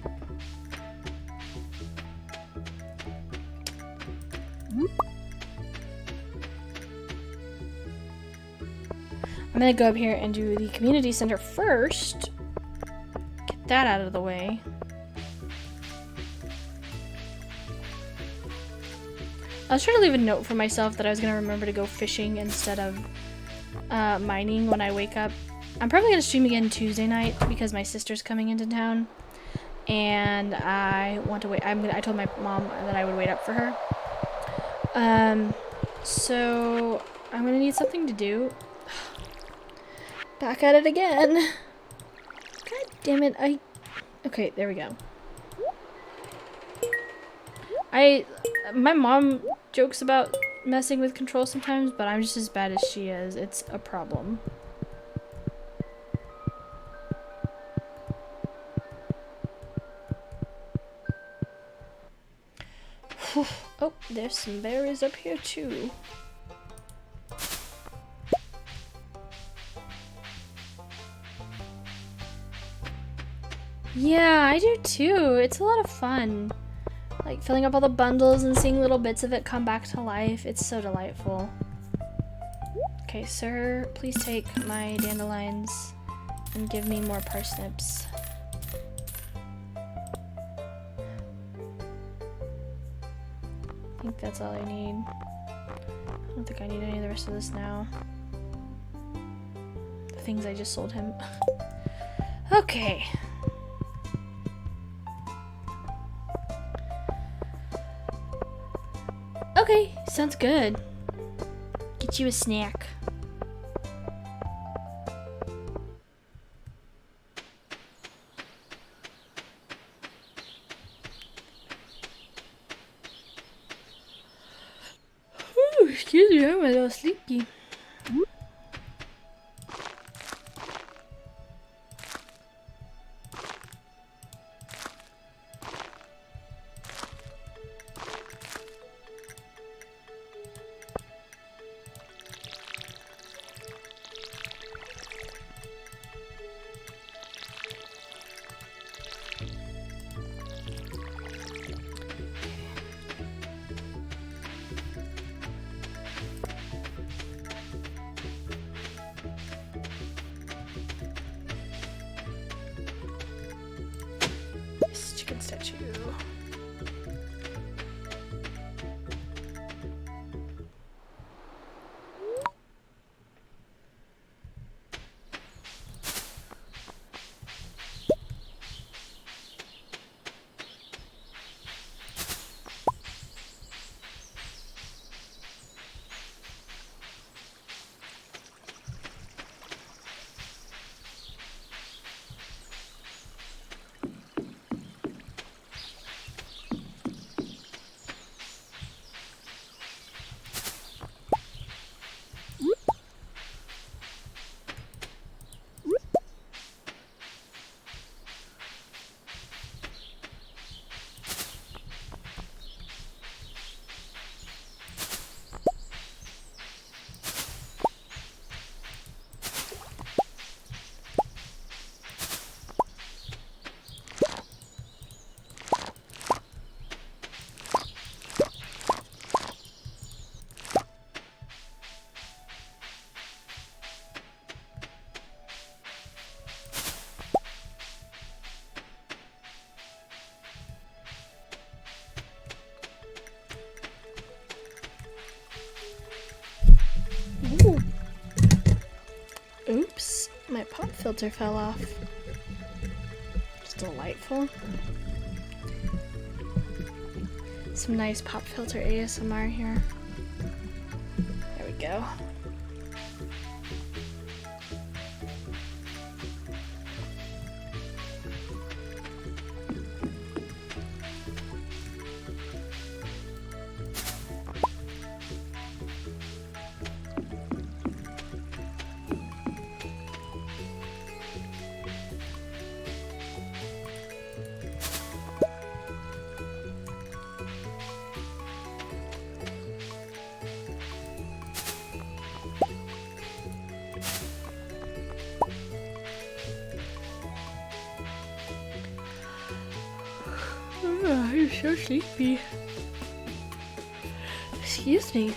I'm gonna go up here and do the community center first. Get that out of the way. I was trying to leave a note for myself that I was gonna remember to go fishing instead of mining when I wake up. I'm probably gonna stream again Tuesday night because my sister's coming into town, and I want to wait. I told my mom that I would wait up for her. So I'm gonna need something to do. Back at it again. God damn it, okay, there we go. My mom jokes about messing with control sometimes, but I'm just as bad as she is. It's a problem. Oh, there's some berries up here too. Yeah, I do too. It's a lot of fun. Like filling up all the bundles and seeing little bits of it come back to life. It's so delightful. Okay, sir, please take my dandelions and give me more parsnips. I think that's all I need. I don't think I need any of the rest of this now. The things I just sold him. Okay. Okay, sounds good. Get you a snack. Ooh, excuse me, I'm a little sleepy. Statue. Ooh. Oops, my pop filter fell off. delightful. Some nice pop filter ASMR here. There we go. I'm so sleepy. Excuse me.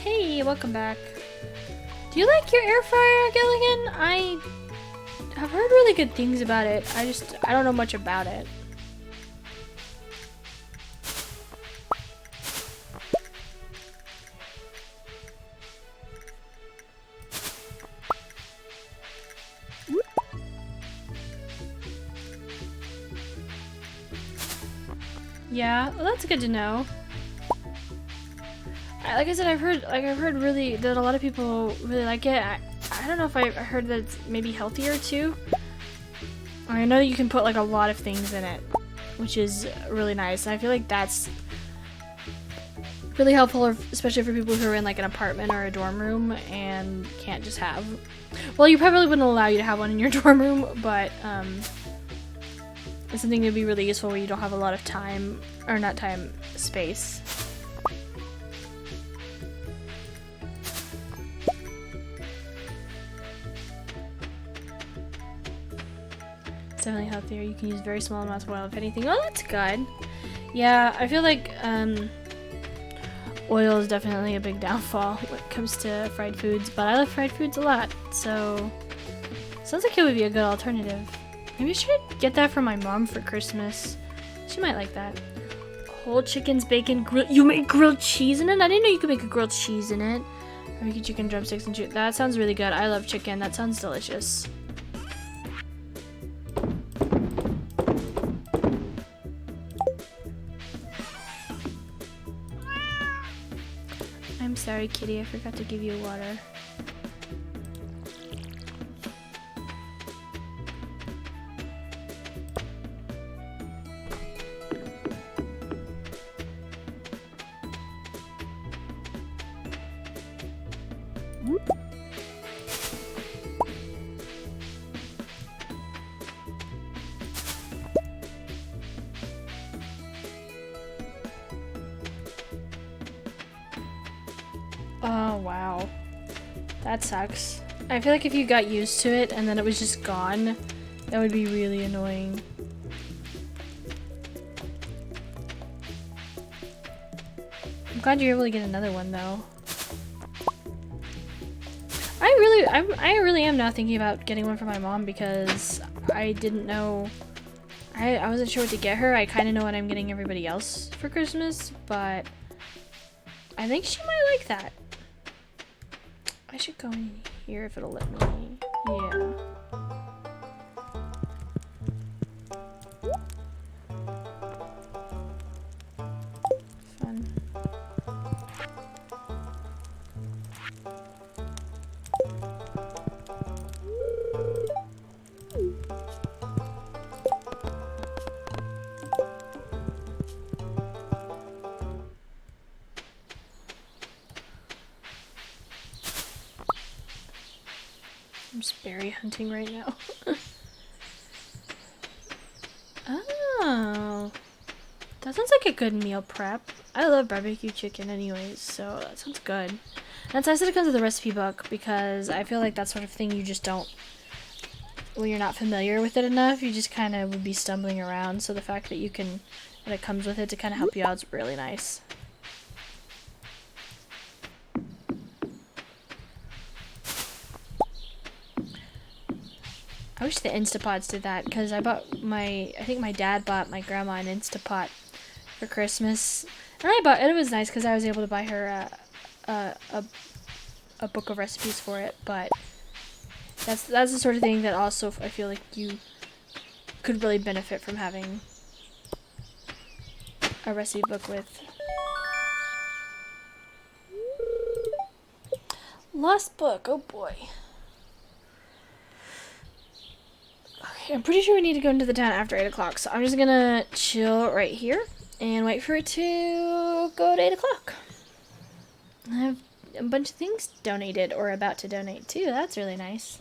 Hey, welcome back. Do you like your air fryer, Gilligan? I have heard really good things about it. I don't know much about it. Yeah, well, that's good to know. Like I said, I've heard really that a lot of people really like it. I don't know if I heard that it's maybe healthier too. I know you can put like a lot of things in it, which is really nice. I feel like that's really helpful, especially for people who are in like an apartment or a dorm room and can't just have. Well, you probably wouldn't allow you to have one in your dorm room, but it's something that would be really useful where you don't have a lot of time, or not time, space. It's definitely healthier. You can use very small amounts of oil, if anything. Oh, that's good. Yeah, I feel like oil is definitely a big downfall when it comes to fried foods, but I love fried foods a lot, so sounds like it would be a good alternative. Maybe I should get that for my mom for Christmas. She might like that. Whole chickens, bacon, grill. You make grilled cheese in it? I didn't know you could make a grilled cheese in it. Or make chicken drumsticks and shoot. That sounds really good. I love chicken. That sounds delicious. I'm sorry, kitty. I forgot to give you water. Oh, wow. That sucks. I feel like if you got used to it and then it was just gone, that would be really annoying. I'm glad you're able to get another one, though. I really am now thinking about getting one for my mom because I didn't know. I wasn't sure what to get her. I kind of know what I'm getting everybody else for Christmas, but I think she might like that. I should go in here if it'll let me. Yeah. Fun. I'm just berry hunting right now. Oh, that sounds like a good meal prep. I love barbecue chicken anyways, so that sounds good. And it's nice that it comes with a recipe book because I feel like that sort of thing you just don't, when you're not familiar with it enough, you just kind of would be stumbling around. So the fact that that it comes with it to kind of help you out is really nice. I wish the Instapots did that, because I think my dad bought my grandma an Instapot for Christmas. And it was nice because I was able to buy her a book of recipes for it, but that's the sort of thing that also I feel like you could really benefit from having a recipe book with. Lost book, oh boy. Okay, I'm pretty sure we need to go into the town after 8 o'clock, so I'm just gonna chill right here and wait for it to go to 8 o'clock. I have a bunch of things donated or about to donate too. That's really nice.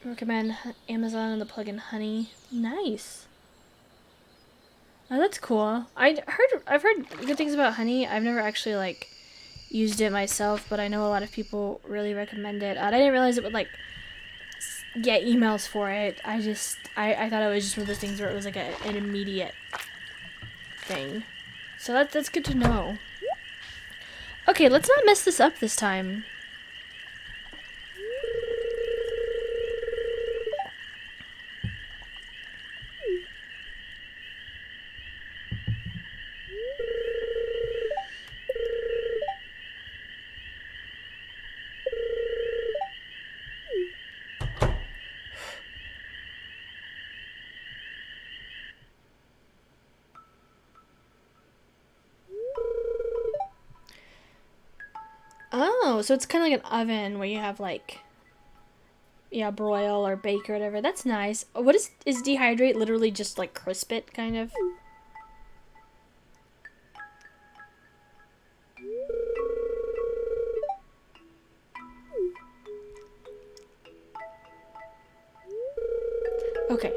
Recommend Amazon and the plugin Honey. Nice. Oh, that's cool. I've heard good things about Honey. I've never actually like used it myself, but I know a lot of people really recommend it. I didn't realize it would like get emails for it. I thought it was just one of those things where it was like an immediate thing. So that's good to know. Okay, let's not mess this up this time. Oh, so it's kind of like an oven where you have like, yeah, broil or bake or whatever. That's nice. What is dehydrate? Literally just like crisp it, kind of? Okay.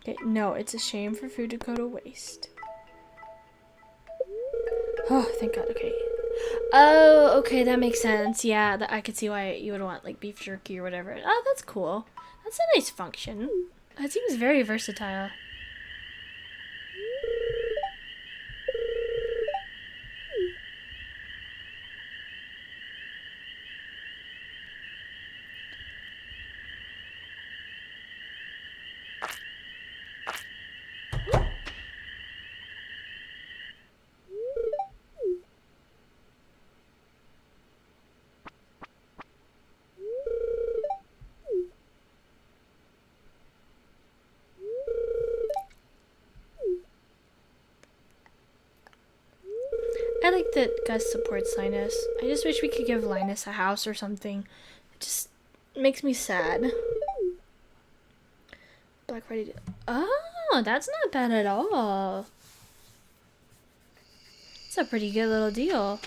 Okay, no, it's a shame for food to go to waste. Oh, thank God, okay. Oh, okay, that makes sense. Yeah, I could see why you would want, like, beef jerky or whatever. Oh, that's cool. That's a nice function. That seems very versatile. I like that Gus supports Linus. I just wish we could give Linus a house or something. It just makes me sad. Black Friday. Oh, that's not bad at all. It's a pretty good little deal.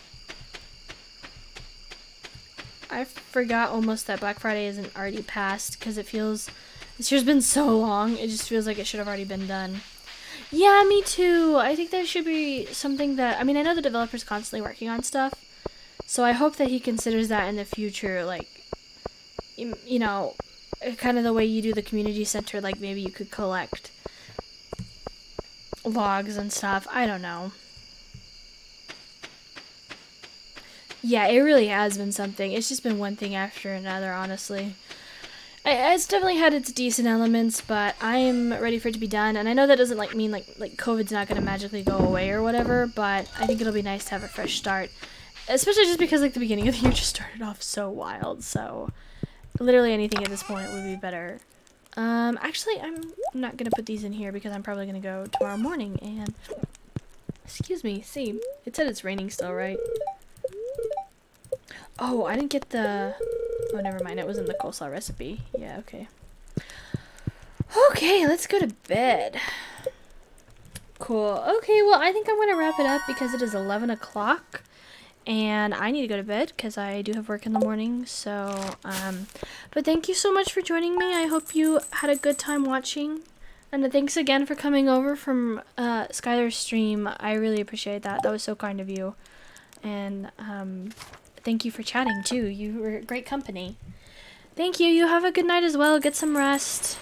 I forgot almost that Black Friday isn't already passed because it feels... This year's been so long, it just feels like it should have already been done. Yeah, me too. I think there should be something that... I mean, I know the developer's constantly working on stuff, so I hope that he considers that in the future, like, you know, kind of the way you do the community center, like maybe you could collect logs and stuff. I don't know. Yeah, it really has been something. It's just been one thing after another, honestly. It's definitely had its decent elements, but I'm ready for it to be done. And I know that doesn't like mean like COVID's not going to magically go away or whatever, but I think it'll be nice to have a fresh start. Especially just because like the beginning of the year just started off so wild, so literally anything at this point would be better. Actually, I'm not going to put these in here because I'm probably going to go tomorrow morning and... Excuse me, see, it said it's raining still, right? Oh, I didn't get the... Oh, never mind. It was in the coleslaw recipe. Yeah, okay. Okay, let's go to bed. Cool. Okay, well, I think I'm going to wrap it up because it is 11 o'clock. And I need to go to bed because I do have work in the morning. So, but thank you so much for joining me. I hope you had a good time watching. And thanks again for coming over from Skylar's stream. I really appreciate that. That was so kind of you. And, thank you for chatting, too. You were great company. Thank you. You have a good night as well. Get some rest.